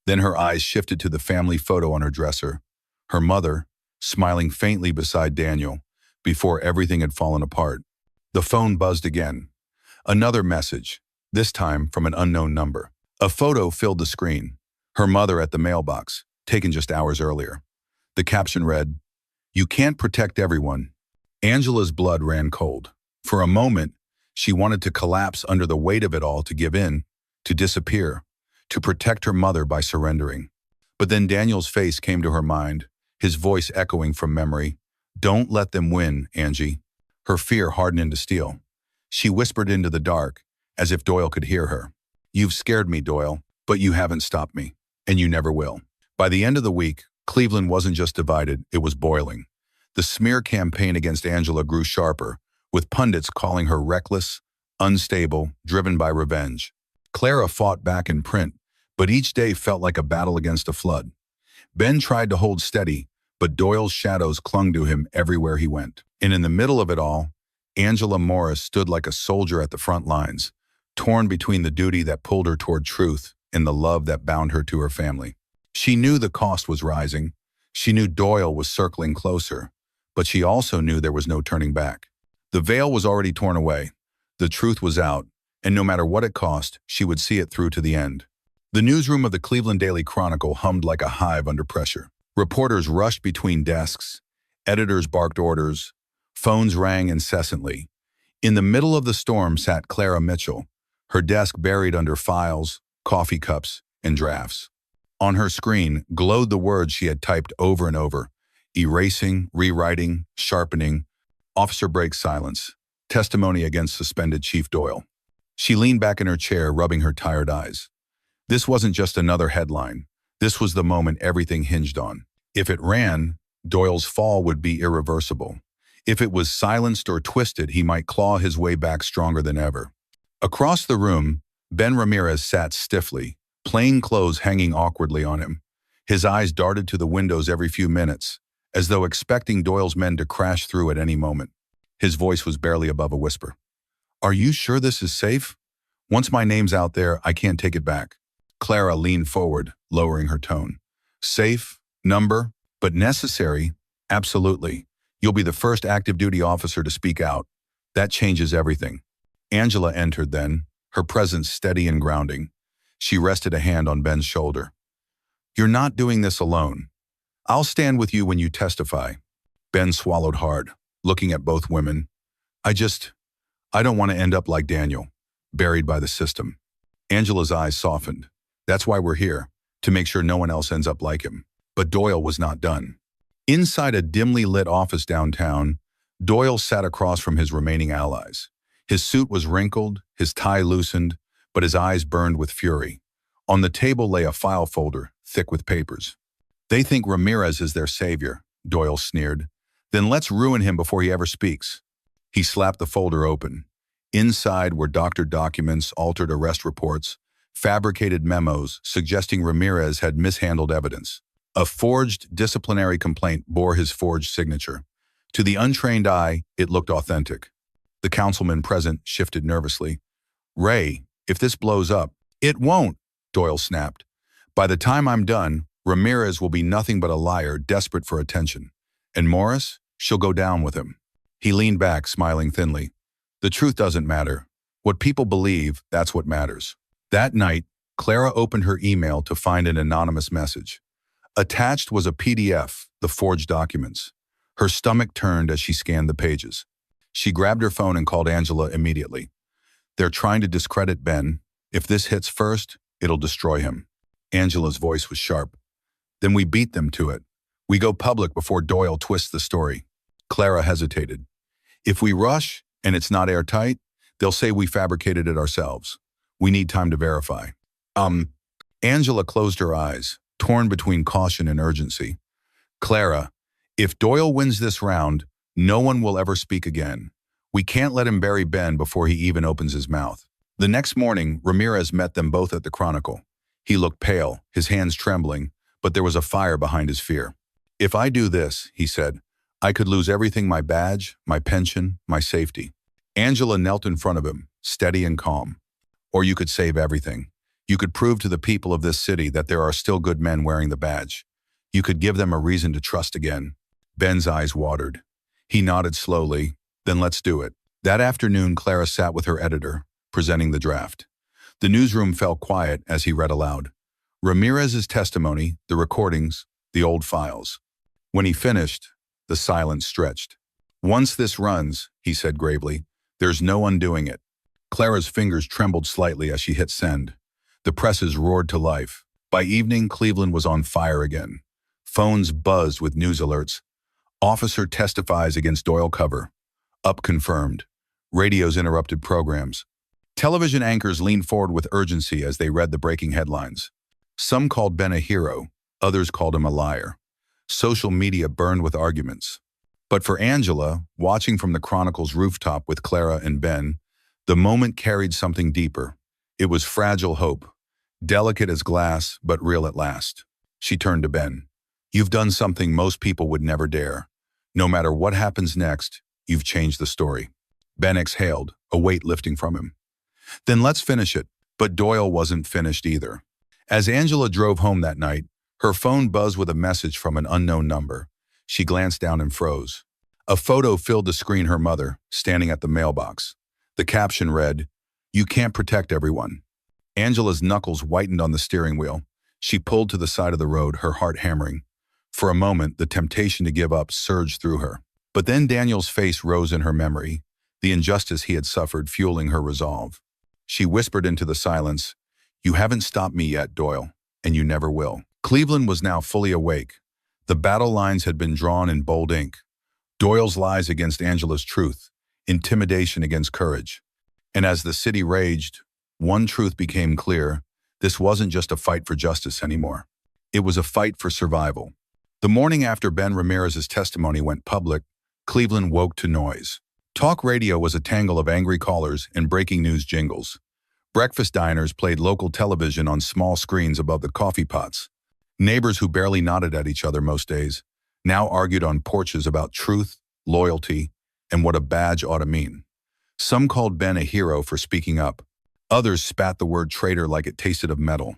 Then her eyes shifted to the family photo on her dresser. Her mother, smiling faintly beside Daniel, before everything had fallen apart. The phone buzzed again. Another message, this time from an unknown number. A photo filled the screen. Her mother at the mailbox, taken just hours earlier. The caption read, You can't protect everyone. Angela's blood ran cold. For a moment, she wanted to collapse under the weight of it all, to give in, to disappear, to protect her mother by surrendering. But then Daniel's face came to her mind, his voice echoing from memory. Don't let them win, Angie. Her fear hardened into steel. She whispered into the dark, as if Doyle could hear her. You've scared me, Doyle, but you haven't stopped me, and you never will. By the end of the week, Cleveland wasn't just divided, it was boiling. The smear campaign against Angela grew sharper, with pundits calling her reckless, unstable, driven by revenge. Clara fought back in print, but each day felt like a battle against a flood. Ben tried to hold steady, but Doyle's shadows clung to him everywhere he went. And in the middle of it all, Angela Morris stood like a soldier at the front lines, torn between the duty that pulled her toward truth and the love that bound her to her family. She knew the cost was rising. She knew Doyle was circling closer, but she also knew there was no turning back. The veil was already torn away. The truth was out, and no matter what it cost, she would see it through to the end. The newsroom of the Cleveland Daily Chronicle hummed like a hive under pressure. Reporters rushed between desks, editors barked orders, phones rang incessantly. In the middle of the storm sat Clara Mitchell, her desk buried under files, coffee cups, and drafts. On her screen glowed the words she had typed over and over, erasing, rewriting, sharpening. Officer breaks silence. Testimony against suspended Chief Doyle. She leaned back in her chair, rubbing her tired eyes. This wasn't just another headline. This was the moment everything hinged on. If it ran, Doyle's fall would be irreversible. If it was silenced or twisted, he might claw his way back stronger than ever. Across the room, Ben Ramirez sat stiffly, plain clothes hanging awkwardly on him. His eyes darted to the windows every few minutes, as though expecting Doyle's men to crash through at any moment. His voice was barely above a whisper. Are you sure this is safe? Once my name's out there, I can't take it back. Clara leaned forward, lowering her tone. Safe, number, but necessary? Absolutely. You'll be the first active duty officer to speak out. That changes everything. Angela entered then, her presence steady and grounding. She rested a hand on Ben's shoulder. You're not doing this alone. I'll stand with you when you testify. Ben swallowed hard, looking at both women. I don't want to end up like Daniel, buried by the system. Angela's eyes softened. That's why we're here, to make sure no one else ends up like him. But Doyle was not done. Inside a dimly lit office downtown, Doyle sat across from his remaining allies. His suit was wrinkled, his tie loosened, but his eyes burned with fury. On the table lay a file folder, thick with papers. They think Ramirez is their savior, Doyle sneered. Then let's ruin him before he ever speaks. He slapped the folder open. Inside were doctored documents, altered arrest reports, fabricated memos suggesting Ramirez had mishandled evidence. A forged disciplinary complaint bore his forged signature. To the untrained eye, it looked authentic. The councilman present shifted nervously. "Ray, if this blows up—" "It won't," Doyle snapped. "By the time I'm done, Ramirez will be nothing but a liar desperate for attention. And Morris, she'll go down with him." He leaned back, smiling thinly. "The truth doesn't matter. What people believe, that's what matters." That night, Clara opened her email to find an anonymous message. Attached was a PDF, the forged documents. Her stomach turned as she scanned the pages. She grabbed her phone and called Angela immediately. "They're trying to discredit Ben. If this hits first, it'll destroy him." Angela's voice was sharp. "Then we beat them to it. We go public before Doyle twists the story." Clara hesitated. "If we rush, and it's not airtight, they'll say we fabricated it ourselves. We need time to verify." Angela closed her eyes, torn between caution and urgency. "Clara, if Doyle wins this round, no one will ever speak again. We can't let him bury Ben before he even opens his mouth." The next morning, Ramirez met them both at the Chronicle. He looked pale, his hands trembling, but there was a fire behind his fear. "If I do this," he said, "I could lose everything: my badge, my pension, my safety." Angela knelt in front of him, steady and calm. "Or you could save everything. You could prove to the people of this city that there are still good men wearing the badge. You could give them a reason to trust again." Ben's eyes watered. He nodded slowly. "Then let's do it." That afternoon, Clara sat with her editor, presenting the draft. The newsroom fell quiet as he read aloud. Ramirez's testimony, the recordings, the old files. When he finished, the silence stretched. "Once this runs," he said gravely, "there's no undoing it." Clara's fingers trembled slightly as she hit send. The presses roared to life. By evening, Cleveland was on fire again. Phones buzzed with news alerts. "Officer testifies against Doyle cover." "Up confirmed." Radios interrupted programs. Television anchors leaned forward with urgency as they read the breaking headlines. Some called Ben a hero, others called him a liar. Social media burned with arguments. But for Angela, watching from the Chronicle's rooftop with Clara and Ben, the moment carried something deeper. It was fragile hope, delicate as glass, but real at last. She turned to Ben. "You've done something most people would never dare. No matter what happens next, you've changed the story." Ben exhaled, a weight lifting from him. "Then let's finish it." But Doyle wasn't finished either. As Angela drove home that night, her phone buzzed with a message from an unknown number. She glanced down and froze. A photo filled the screen: her mother, standing at the mailbox. The caption read, "You can't protect everyone." Angela's knuckles whitened on the steering wheel. She pulled to the side of the road, her heart hammering. For a moment, the temptation to give up surged through her. But then Daniel's face rose in her memory, the injustice he had suffered fueling her resolve. She whispered into the silence, "You haven't stopped me yet, Doyle, and you never will." Cleveland was now fully awake. The battle lines had been drawn in bold ink. Doyle's lies against Angela's truth, intimidation against courage. And as the city raged, one truth became clear: this wasn't just a fight for justice anymore. It was a fight for survival. The morning after Ben Ramirez's testimony went public, Cleveland woke to noise. Talk radio was a tangle of angry callers and breaking news jingles. Breakfast diners played local television on small screens above the coffee pots. Neighbors who barely nodded at each other most days now argued on porches about truth, loyalty, and what a badge ought to mean. Some called Ben a hero for speaking up. Others spat the word traitor like it tasted of metal.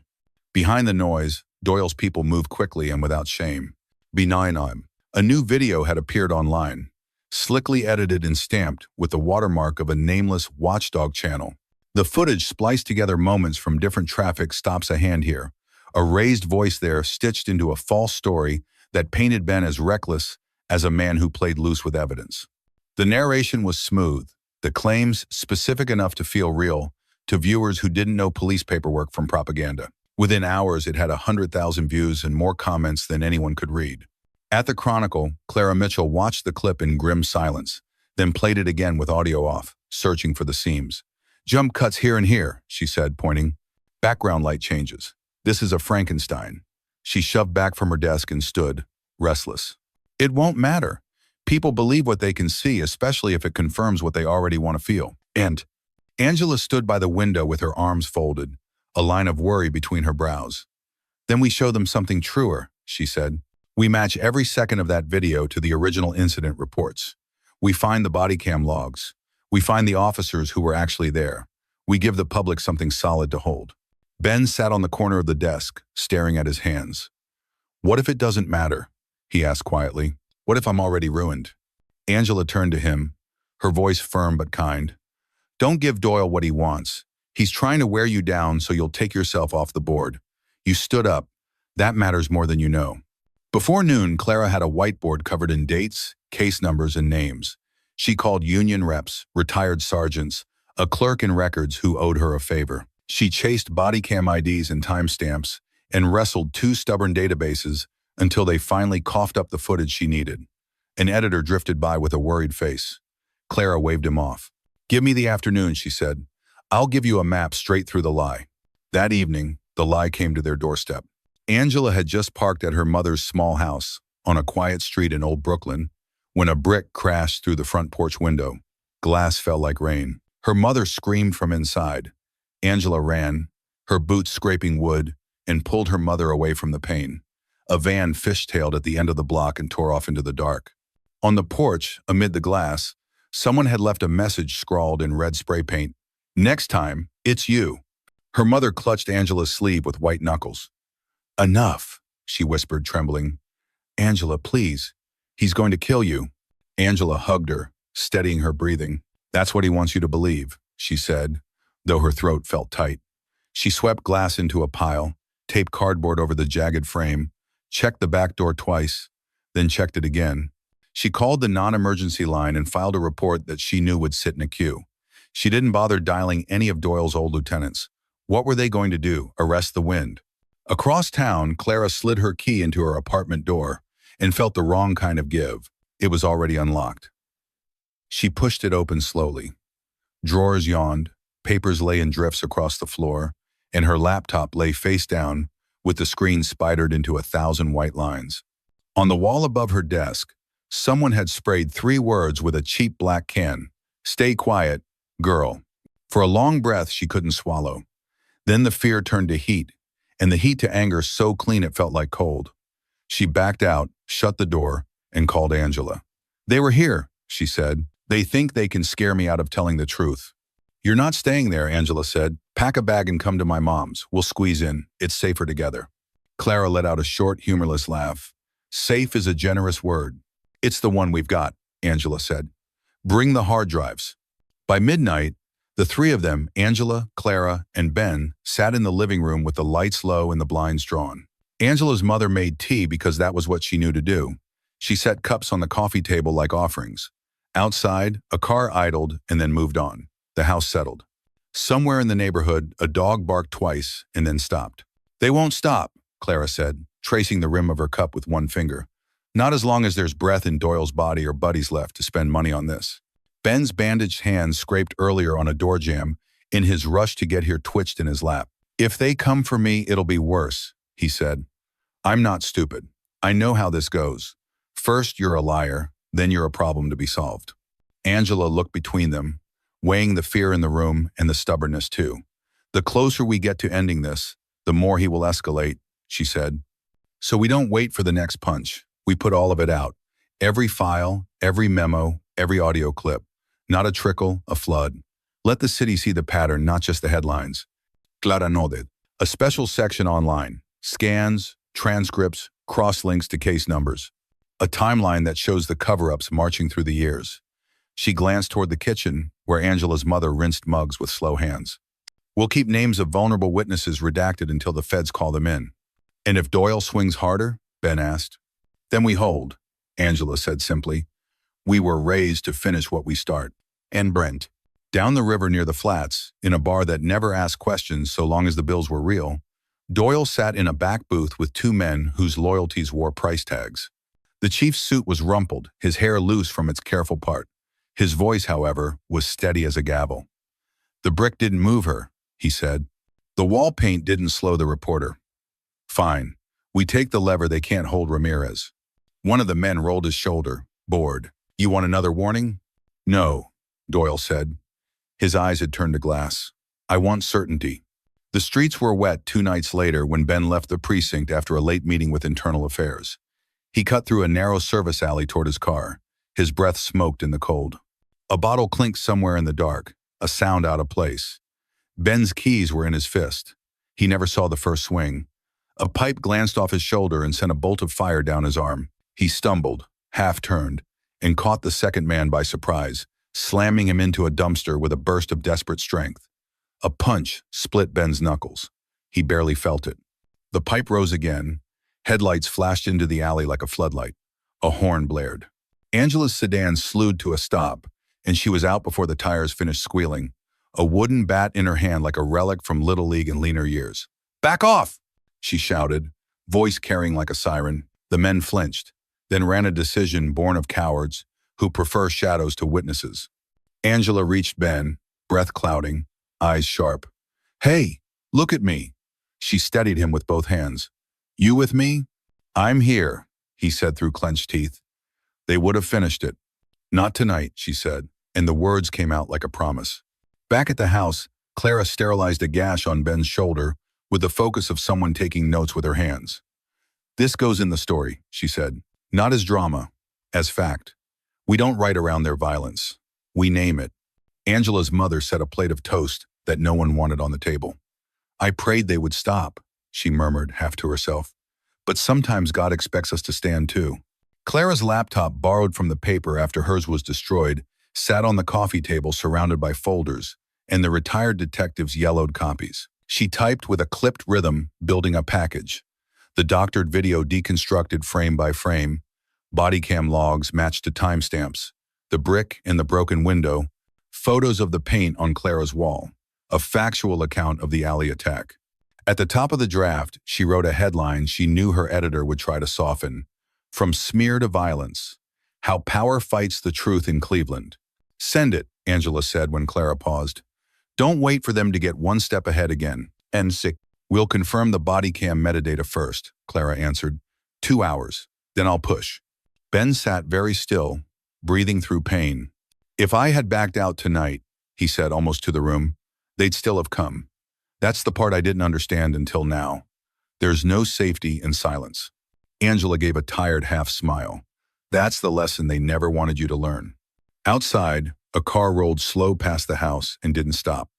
Behind the noise, Doyle's people moved quickly and without shame. Benign. A new video had appeared online, slickly edited and stamped with the watermark of a nameless watchdog channel. The footage spliced together moments from different traffic stops: a hand here, a raised voice there, stitched into a false story that painted Ben as reckless as a man who played loose with evidence. The narration was smooth, the claims specific enough to feel real to viewers who didn't know police paperwork from propaganda. Within hours, it had 100,000 views and more comments than anyone could read. At the Chronicle, Clara Mitchell watched the clip in grim silence, then played it again with audio off, searching for the seams. "Jump cuts here and here," she said, pointing. "Background light changes. This is a Frankenstein." She shoved back from her desk and stood, restless. "It won't matter. People believe what they can see, especially if it confirms what they already want to feel." And Angela stood by the window with her arms folded, a line of worry between her brows. Then we show them something truer, she said. We match every second of that video to the original incident reports. We find the body cam logs. We find the officers who were actually there. We give the public something solid to hold. Ben sat on the corner of the desk, staring at his hands. What if it doesn't matter? He asked quietly. What if I'm already ruined? Angela turned to him, her voice firm but kind. Don't give Doyle what he wants. He's trying to wear you down so you'll take yourself off the board. You stood up. That matters more than you know. Before noon, Clara had a whiteboard covered in dates, case numbers, and names. She called union reps, retired sergeants, a clerk in records who owed her a favor. She chased body cam IDs and timestamps and wrestled 2 stubborn databases until they finally coughed up the footage she needed. An editor drifted by with a worried face. Clara waved him off. Give me the afternoon, she said. I'll give you a map straight through the lie. That evening, the lie came to their doorstep. Angela had just parked at her mother's small house on a quiet street in Old Brooklyn when a brick crashed through the front porch window. Glass fell like rain. Her mother screamed from inside. Angela ran, her boots scraping wood, and pulled her mother away from the pain. A van fishtailed at the end of the block and tore off into the dark. On the porch, amid the glass, someone had left a message scrawled in red spray paint. Next time, it's you. Her mother clutched Angela's sleeve with white knuckles. Enough, she whispered, trembling. Angela, please. He's going to kill you. Angela hugged her, steadying her breathing. That's what he wants you to believe, she said, though her throat felt tight. She swept glass into a pile, taped cardboard over the jagged frame, checked the back door twice, then checked it again. She called the non-emergency line and filed a report that she knew would sit in a queue. She didn't bother dialing any of Doyle's old lieutenants. What were they going to do, arrest the wind? Across town, Clara slid her key into her apartment door and felt the wrong kind of give. It was already unlocked. She pushed it open slowly. Drawers yawned, papers lay in drifts across the floor, and her laptop lay face down with the screen spidered into 1,000 white lines. On the wall above her desk, someone had sprayed 3 words with a cheap black can. Stay quiet, girl. For a long breath she couldn't swallow. Then the fear turned to heat, and the heat to anger so clean it felt like cold. She backed out, shut the door, and called Angela. They were here, she said. They think they can scare me out of telling the truth. You're not staying there, Angela said. Pack a bag and come to my mom's. We'll squeeze in. It's safer together. Clara let out a short, humorless laugh. Safe is a generous word. It's the one we've got, Angela said. Bring the hard drives. By midnight, the 3 of them, Angela, Clara, and Ben, sat in the living room with the lights low and the blinds drawn. Angela's mother made tea because that was what she knew to do. She set cups on the coffee table like offerings. Outside, a car idled and then moved on. The house settled. Somewhere in the neighborhood, a dog barked twice and then stopped. They won't stop, Clara said, tracing the rim of her cup with one finger. Not as long as there's breath in Doyle's body or buddies left to spend money on this. Ben's bandaged hand scraped earlier on a door jamb in his rush to get here twitched in his lap. If they come for me, it'll be worse, he said. I'm not stupid. I know how this goes. First, you're a liar, then you're a problem to be solved. Angela looked between them, weighing the fear in the room and the stubbornness too. The closer we get to ending this, the more he will escalate, she said. So we don't wait for the next punch. We put all of it out. Every file, every memo, every audio clip. Not a trickle, a flood. Let the city see the pattern, not just the headlines. Clara nodded. A special section online. Scans, transcripts, cross-links to case numbers. A timeline that shows the cover-ups marching through the years. She glanced toward the kitchen, where Angela's mother rinsed mugs with slow hands. We'll keep names of vulnerable witnesses redacted until the feds call them in. And if Doyle swings harder? Ben asked. Then we hold, Angela said simply. We were raised to finish what we start. And Brent. Down the river near the flats, in a bar that never asked questions so long as the bills were real, Doyle sat in a back booth with 2 men whose loyalties wore price tags. The chief's suit was rumpled, his hair loose from its careful part. His voice, however, was steady as a gavel. The brick didn't move her, he said. The wall paint didn't slow the reporter. Fine. We take the lever they can't hold Ramirez. One of the men rolled his shoulder, bored. You want another warning? No, Doyle said. His eyes had turned to glass. I want certainty. The streets were wet 2 nights later when Ben left the precinct after a late meeting with Internal Affairs. He cut through a narrow service alley toward his car. His breath smoked in the cold. A bottle clinked somewhere in the dark, a sound out of place. Ben's keys were in his fist. He never saw the first swing. A pipe glanced off his shoulder and sent a bolt of fire down his arm. He stumbled, half-turned, and caught the second man by surprise, slamming him into a dumpster with a burst of desperate strength. A punch split Ben's knuckles. He barely felt it. The pipe rose again. Headlights flashed into the alley like a floodlight. A horn blared. Angela's sedan slewed to a stop, and she was out before the tires finished squealing, a wooden bat in her hand like a relic from Little League in leaner years. "Back off!" she shouted, voice carrying like a siren. The men flinched, then ran a decision born of cowards who prefer shadows to witnesses. Angela reached Ben, breath clouding, eyes sharp. "Hey, look at me." She steadied him with both hands. "You with me?" "I'm here," he said through clenched teeth. They would have finished it. "Not tonight," she said, and the words came out like a promise. Back at the house, Clara sterilized a gash on Ben's shoulder with the focus of someone taking notes with her hands. "This goes in the story," she said. "Not as drama, as fact. We don't write around their violence. We name it." Angela's mother set a plate of toast that no one wanted on the table. "I prayed they would stop," she murmured, half to herself. "But sometimes God expects us to stand too." Clara's laptop, borrowed from the paper after hers was destroyed, sat on the coffee table surrounded by folders, and the retired detective's yellowed copies. She typed with a clipped rhythm, building a package. The doctored video deconstructed frame by frame, body cam logs matched to timestamps, the brick in the broken window, photos of the paint on Clara's wall, a factual account of the alley attack. At the top of the draft, she wrote a headline she knew her editor would try to soften. "From Smear to Violence. How Power Fights the Truth in Cleveland." "Send it," Angela said when Clara paused. "Don't wait for them to get one step ahead again." "And sick." "We'll confirm the body cam metadata first," Clara answered. 2 hours. Then I'll push." Ben sat very still, breathing through pain. "If I had backed out tonight," he said almost to the room, "they'd still have come. That's the part I didn't understand until now. There's no safety in silence." Angela gave a tired half-smile. "That's the lesson they never wanted you to learn." Outside, a car rolled slow past the house and didn't stop.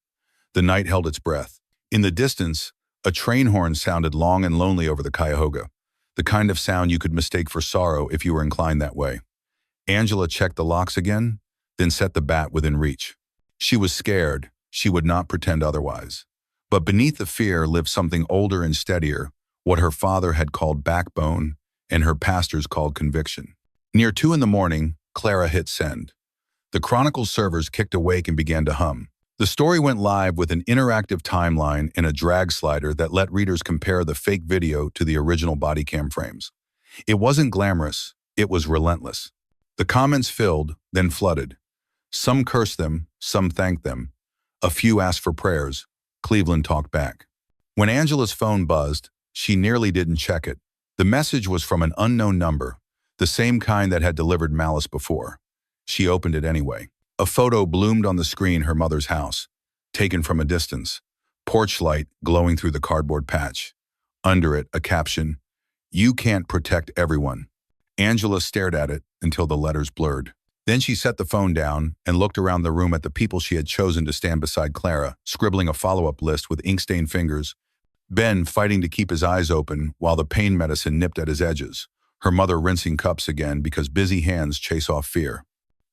The night held its breath. In the distance, a train horn sounded long and lonely over the Cuyahoga, the kind of sound you could mistake for sorrow if you were inclined that way. Angela checked the locks again, then set the bat within reach. She was scared. She would not pretend otherwise. But beneath the fear lived something older and steadier, what her father had called backbone and her pastors called conviction. Near 2 a.m, Clara hit send. The Chronicle servers kicked awake and began to hum. The story went live with an interactive timeline and a drag slider that let readers compare the fake video to the original body cam frames. It wasn't glamorous, it was relentless. The comments filled, then flooded. Some cursed them, some thanked them. A few asked for prayers. Cleveland talked back. When Angela's phone buzzed, she nearly didn't check it. The message was from an unknown number, the same kind that had delivered malice before. She opened it anyway. A photo bloomed on the screen, her mother's house, taken from a distance. Porch light glowing through the cardboard patch. Under it, a caption, "You can't protect everyone." Angela stared at it until the letters blurred. Then she set the phone down and looked around the room at the people she had chosen to stand beside Clara, scribbling a follow-up list with ink-stained fingers. Ben fighting to keep his eyes open while the pain medicine nipped at his edges. Her mother rinsing cups again because busy hands chase off fear.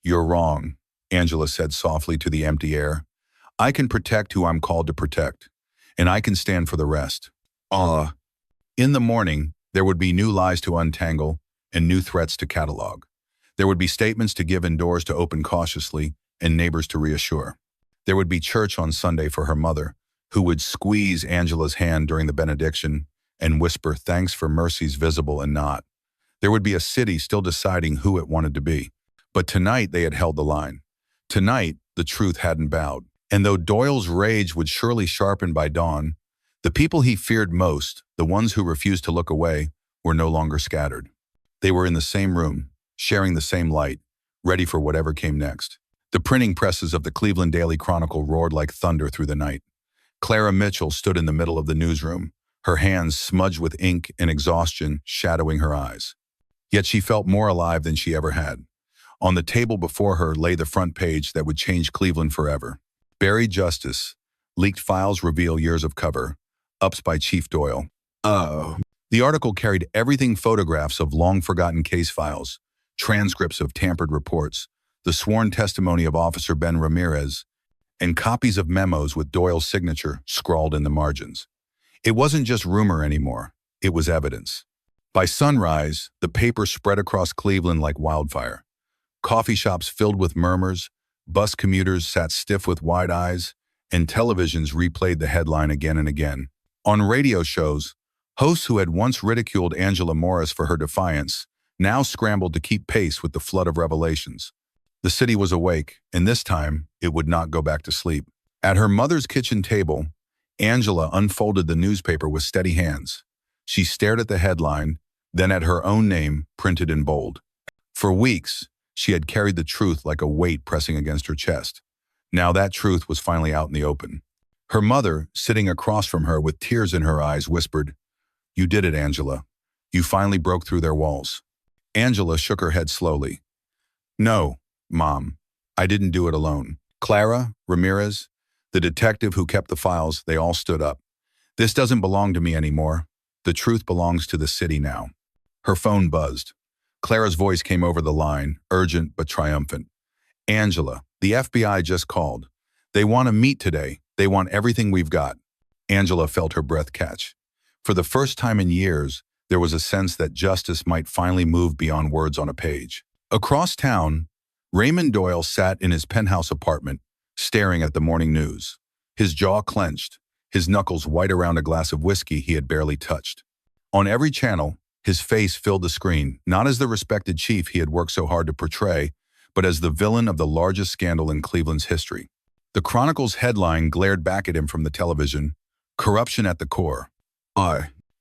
"You're wrong," Angela said softly to the empty air. "I can protect who I'm called to protect, and I can stand for the rest." In the morning, there would be new lies to untangle and new threats to catalog. There would be statements to give and doors to open cautiously and neighbors to reassure. There would be church on Sunday for her mother, who would squeeze Angela's hand during the benediction and whisper thanks for mercies visible and not. There would be a city still deciding who it wanted to be. But tonight they had held the line. Tonight, the truth hadn't bowed. And though Doyle's rage would surely sharpen by dawn, the people he feared most, the ones who refused to look away, were no longer scattered. They were in the same room, sharing the same light, ready for whatever came next. The printing presses of the Cleveland Daily Chronicle roared like thunder through the night. Clara Mitchell stood in the middle of the newsroom, her hands smudged with ink and exhaustion shadowing her eyes. Yet she felt more alive than she ever had. On the table before her lay the front page that would change Cleveland forever. Buried Justice. Leaked files reveal years of cover. Ups by Chief Doyle. Oh. The article carried everything: photographs of long-forgotten case files, transcripts of tampered reports, the sworn testimony of Officer Ben Ramirez, and copies of memos with Doyle's signature scrawled in the margins. It wasn't just rumor anymore. It was evidence. By sunrise, the paper spread across Cleveland like wildfire. Coffee shops filled with murmurs, bus commuters sat stiff with wide eyes, and televisions replayed the headline again and again. On radio shows, hosts who had once ridiculed Angela Morris for her defiance now scrambled to keep pace with the flood of revelations. The city was awake, and this time it would not go back to sleep. At her mother's kitchen table, Angela unfolded the newspaper with steady hands. She stared at the headline, then at her own name printed in bold. For weeks, she had carried the truth like a weight pressing against her chest. Now that truth was finally out in the open. Her mother, sitting across from her with tears in her eyes, whispered, "You did it, Angela. You finally broke through their walls." Angela shook her head slowly. "No, Mom, I didn't do it alone. Clara, Ramirez, the detective who kept the files, they all stood up. This doesn't belong to me anymore. The truth belongs to the city now." Her phone buzzed. Clara's voice came over the line, urgent but triumphant. "Angela, the FBI just called. They want to meet today. They want everything we've got." Angela felt her breath catch. For the first time in years, there was a sense that justice might finally move beyond words on a page. Across town, Raymond Doyle sat in his penthouse apartment, staring at the morning news. His jaw clenched, his knuckles white around a glass of whiskey he had barely touched. On every channel, his face filled the screen, not as the respected chief he had worked so hard to portray, but as the villain of the largest scandal in Cleveland's history. The Chronicle's headline glared back at him from the television, "Corruption at the core."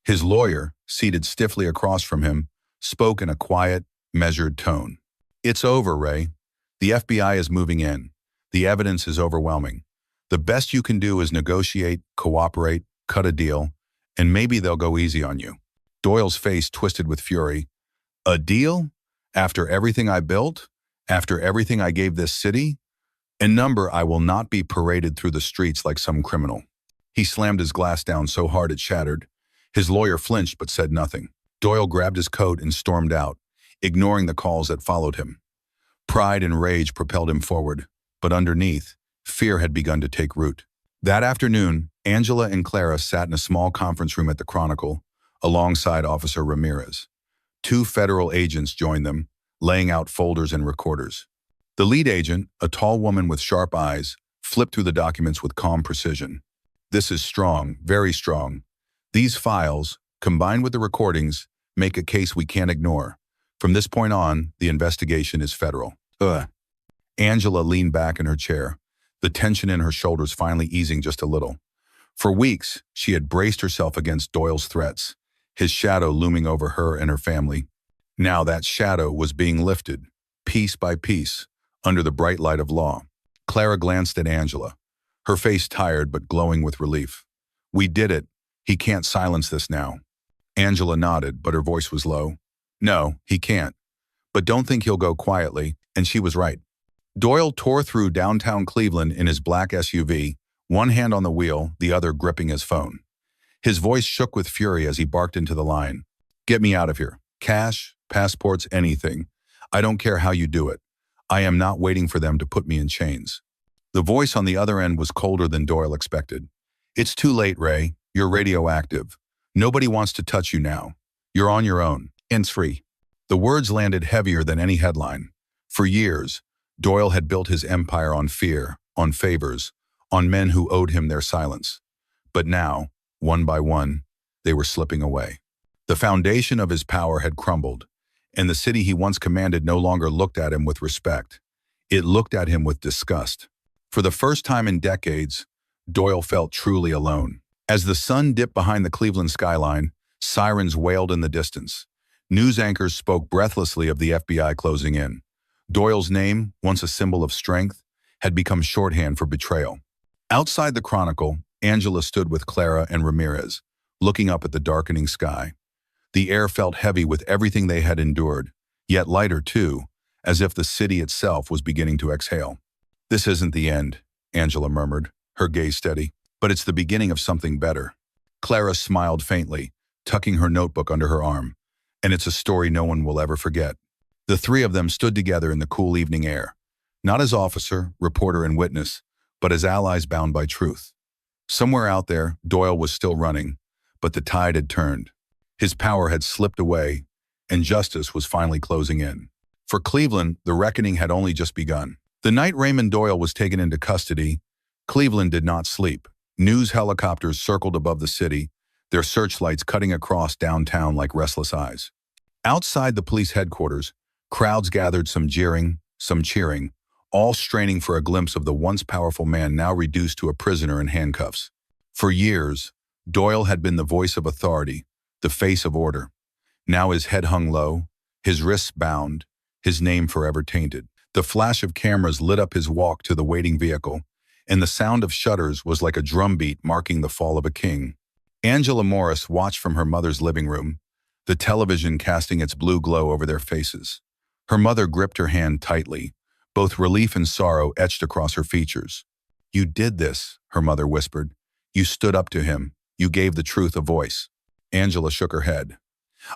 His lawyer, seated stiffly across from him, spoke in a quiet, measured tone. "It's over, Ray. The FBI is moving in. The evidence is overwhelming. The best you can do is negotiate, cooperate, cut a deal, and maybe they'll go easy on you." Doyle's face twisted with fury. "A deal? After everything I built? After everything I gave this city? A number I will not be paraded through the streets like some criminal." He slammed his glass down so hard it shattered. His lawyer flinched but said nothing. Doyle grabbed his coat and stormed out, ignoring the calls that followed him. Pride and rage propelled him forward, but underneath, fear had begun to take root. That afternoon, Angela and Clara sat in a small conference room at the Chronicle, alongside Officer Ramirez. 2 federal agents joined them, laying out folders and recorders. The lead agent, a tall woman with sharp eyes, flipped through the documents with calm precision. "This is strong, very strong. These files, combined with the recordings, make a case we can't ignore. From this point on, the investigation is federal." Angela leaned back in her chair, the tension in her shoulders finally easing just a little. For weeks, she had braced herself against Doyle's threats, his shadow looming over her and her family. Now that shadow was being lifted, piece by piece, under the bright light of law. Clara glanced at Angela, her face tired but glowing with relief. "We did it. He can't silence this now." Angela nodded, but her voice was low. "No, he can't. But don't think he'll go quietly," and she was right. Doyle tore through downtown Cleveland in his black SUV, one hand on the wheel, the other gripping his phone. His voice shook with fury as he barked into the line. "Get me out of here. Cash, passports, anything. I don't care how you do it. I am not waiting for them to put me in chains." The voice on the other end was colder than Doyle expected. "It's too late, Ray. You're radioactive. Nobody wants to touch you now. You're on your own. And free." The words landed heavier than any headline. For years, Doyle had built his empire on fear, on favors, on men who owed him their silence. But now, one by one, they were slipping away. The foundation of his power had crumbled, and the city he once commanded no longer looked at him with respect. It looked at him with disgust. For the first time in decades, Doyle felt truly alone. As the sun dipped behind the Cleveland skyline, sirens wailed in the distance. News anchors spoke breathlessly of the FBI closing in. Doyle's name, once a symbol of strength, had become shorthand for betrayal. Outside the Chronicle, Angela stood with Clara and Ramirez, looking up at the darkening sky. The air felt heavy with everything they had endured, yet lighter too, as if the city itself was beginning to exhale. "This isn't the end," Angela murmured, her gaze steady. "But it's the beginning of something better." Clara smiled faintly, tucking her notebook under her arm. "And it's a story no one will ever forget." The three of them stood together in the cool evening air, not as officer, reporter, and witness, but as allies bound by truth. Somewhere out there, Doyle was still running, but the tide had turned. His power had slipped away, and justice was finally closing in. For Cleveland, the reckoning had only just begun. The night Raymond Doyle was taken into custody, Cleveland did not sleep. News helicopters circled above the city, their searchlights cutting across downtown like restless eyes. Outside the police headquarters, crowds gathered, some jeering, some cheering, all straining for a glimpse of the once powerful man now reduced to a prisoner in handcuffs. For years, Doyle had been the voice of authority, the face of order. Now his head hung low, his wrists bound, his name forever tainted. The flash of cameras lit up his walk to the waiting vehicle, and the sound of shutters was like a drumbeat marking the fall of a king. Angela Morris watched from her mother's living room, the television casting its blue glow over their faces. Her mother gripped her hand tightly, both relief and sorrow etched across her features. "You did this," her mother whispered. "You stood up to him. You gave the truth a voice." Angela shook her head.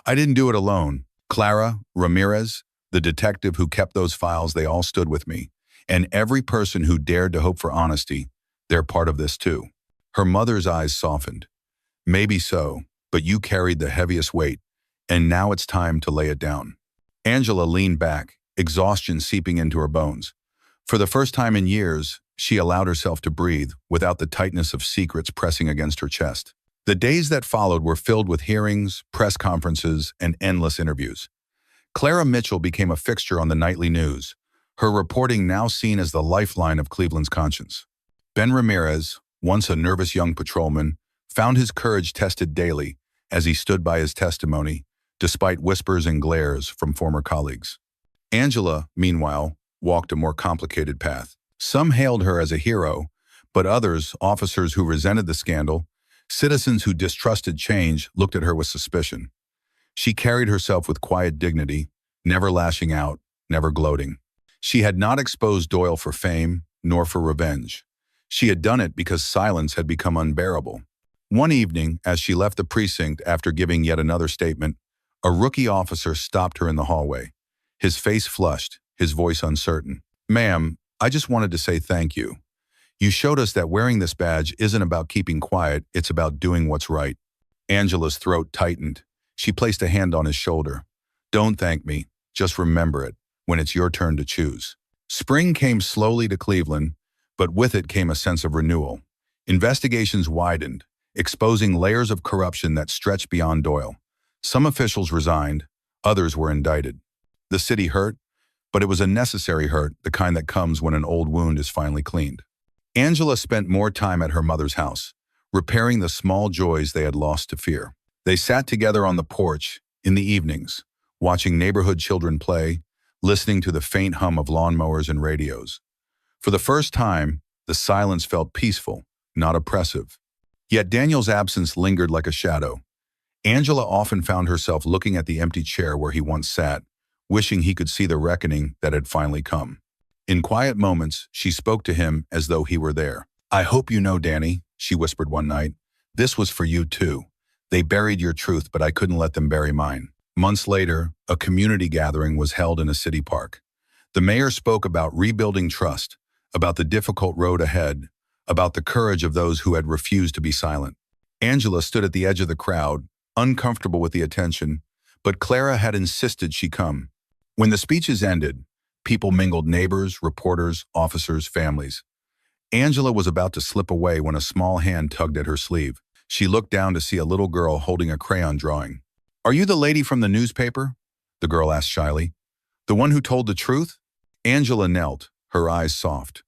"I didn't do it alone. Clara, Ramirez, the detective who kept those files, they all stood with me. And every person who dared to hope for honesty, they're part of this too." Her mother's eyes softened. "Maybe so, but you carried the heaviest weight, and now it's time to lay it down." Angela leaned back, exhaustion seeping into her bones. For the first time in years, she allowed herself to breathe without the tightness of secrets pressing against her chest. The days that followed were filled with hearings, press conferences, and endless interviews. Clara Mitchell became a fixture on the nightly news, her reporting now seen as the lifeline of Cleveland's conscience. Ben Ramirez, once a nervous young patrolman, found his courage tested daily as he stood by his testimony, despite whispers and glares from former colleagues. Angela, meanwhile, walked a more complicated path. Some hailed her as a hero, but others, officers who resented the scandal, citizens who distrusted change, looked at her with suspicion. She carried herself with quiet dignity, never lashing out, never gloating. She had not exposed Doyle for fame, nor for revenge. She had done it because silence had become unbearable. One evening, as she left the precinct after giving yet another statement, a rookie officer stopped her in the hallway. His face flushed, his voice uncertain. "Ma'am, I just wanted to say thank you. You showed us that wearing this badge isn't about keeping quiet, it's about doing what's right." Angela's throat tightened. She placed a hand on his shoulder. "Don't thank me. Just remember it, when it's your turn to choose." Spring came slowly to Cleveland, but with it came a sense of renewal. Investigations widened, exposing layers of corruption that stretched beyond Doyle. Some officials resigned, others were indicted. The city hurt, but it was a necessary hurt, the kind that comes when an old wound is finally cleaned. Angela spent more time at her mother's house, repairing the small joys they had lost to fear. They sat together on the porch in the evenings, watching neighborhood children play, listening to the faint hum of lawnmowers and radios. For the first time, the silence felt peaceful, not oppressive. Yet Daniel's absence lingered like a shadow. Angela often found herself looking at the empty chair where he once sat, wishing he could see the reckoning that had finally come. In quiet moments, she spoke to him as though he were there. "I hope you know, Danny," she whispered one night, "this was for you too. They buried your truth, but I couldn't let them bury mine." Months later, a community gathering was held in a city park. The mayor spoke about rebuilding trust, about the difficult road ahead, about the courage of those who had refused to be silent. Angela stood at the edge of the crowd, uncomfortable with the attention, but Clara had insisted she come. When the speeches ended, people mingled: neighbors, reporters, officers, families. Angela was about to slip away when a small hand tugged at her sleeve. She looked down to see a little girl holding a crayon drawing. "Are you the lady from the newspaper?" the girl asked shyly. "The one who told the truth?" Angela knelt, her eyes soft.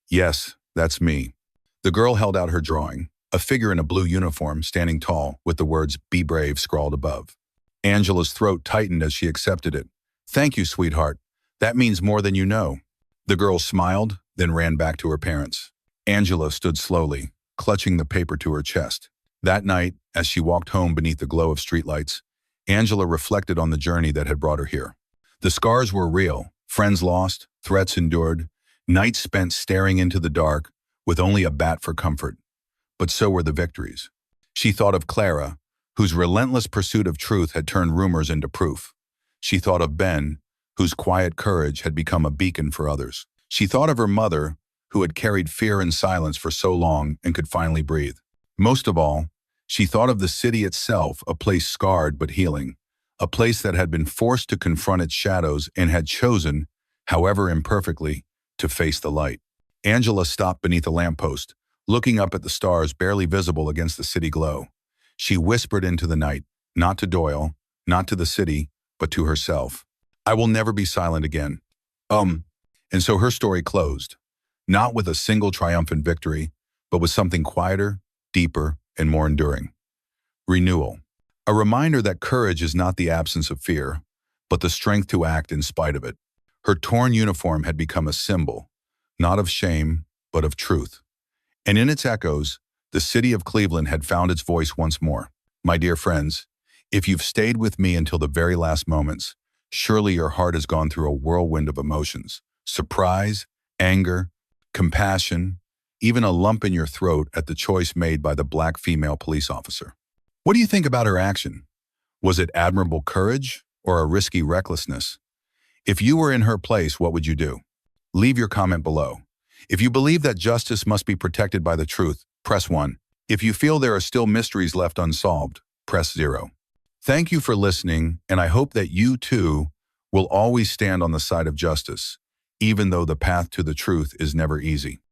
"Yes, that's me." The girl held out her drawing, a figure in a blue uniform standing tall with the words "Be Brave" scrawled above. Angela's throat tightened as she accepted it. "Thank you, sweetheart. That means more than you know." The girl smiled, then ran back to her parents. Angela stood slowly, clutching the paper to her chest. That night, as she walked home beneath the glow of streetlights, Angela reflected on the journey that had brought her here. The scars were real, friends lost, threats endured, nights spent staring into the dark with only a bat for comfort. But so were the victories. She thought of Clara, whose relentless pursuit of truth had turned rumors into proof. She thought of Ben, whose quiet courage had become a beacon for others. She thought of her mother, who had carried fear and silence for so long and could finally breathe. Most of all, she thought of the city itself, a place scarred but healing, a place that had been forced to confront its shadows and had chosen, however imperfectly, to face the light. Angela stopped beneath a lamppost, looking up at the stars barely visible against the city glow. She whispered into the night, not to Doyle, not to the city, but to herself. "I will never be silent again." And so her story closed, not with a single triumphant victory, but with something quieter, deeper, and more enduring. Renewal. A reminder that courage is not the absence of fear, but the strength to act in spite of it. Her torn uniform had become a symbol, not of shame, but of truth. And in its echoes, the city of Cleveland had found its voice once more. My dear friends, if you've stayed with me until the very last moments, surely your heart has gone through a whirlwind of emotions. Surprise, anger, compassion, even a lump in your throat at the choice made by the black female police officer. What do you think about her action? Was it admirable courage or a risky recklessness? If you were in her place, what would you do? Leave your comment below. If you believe that justice must be protected by the truth, press 1. If you feel there are still mysteries left unsolved, press 0. Thank you for listening, and I hope that you too will always stand on the side of justice, even though the path to the truth is never easy.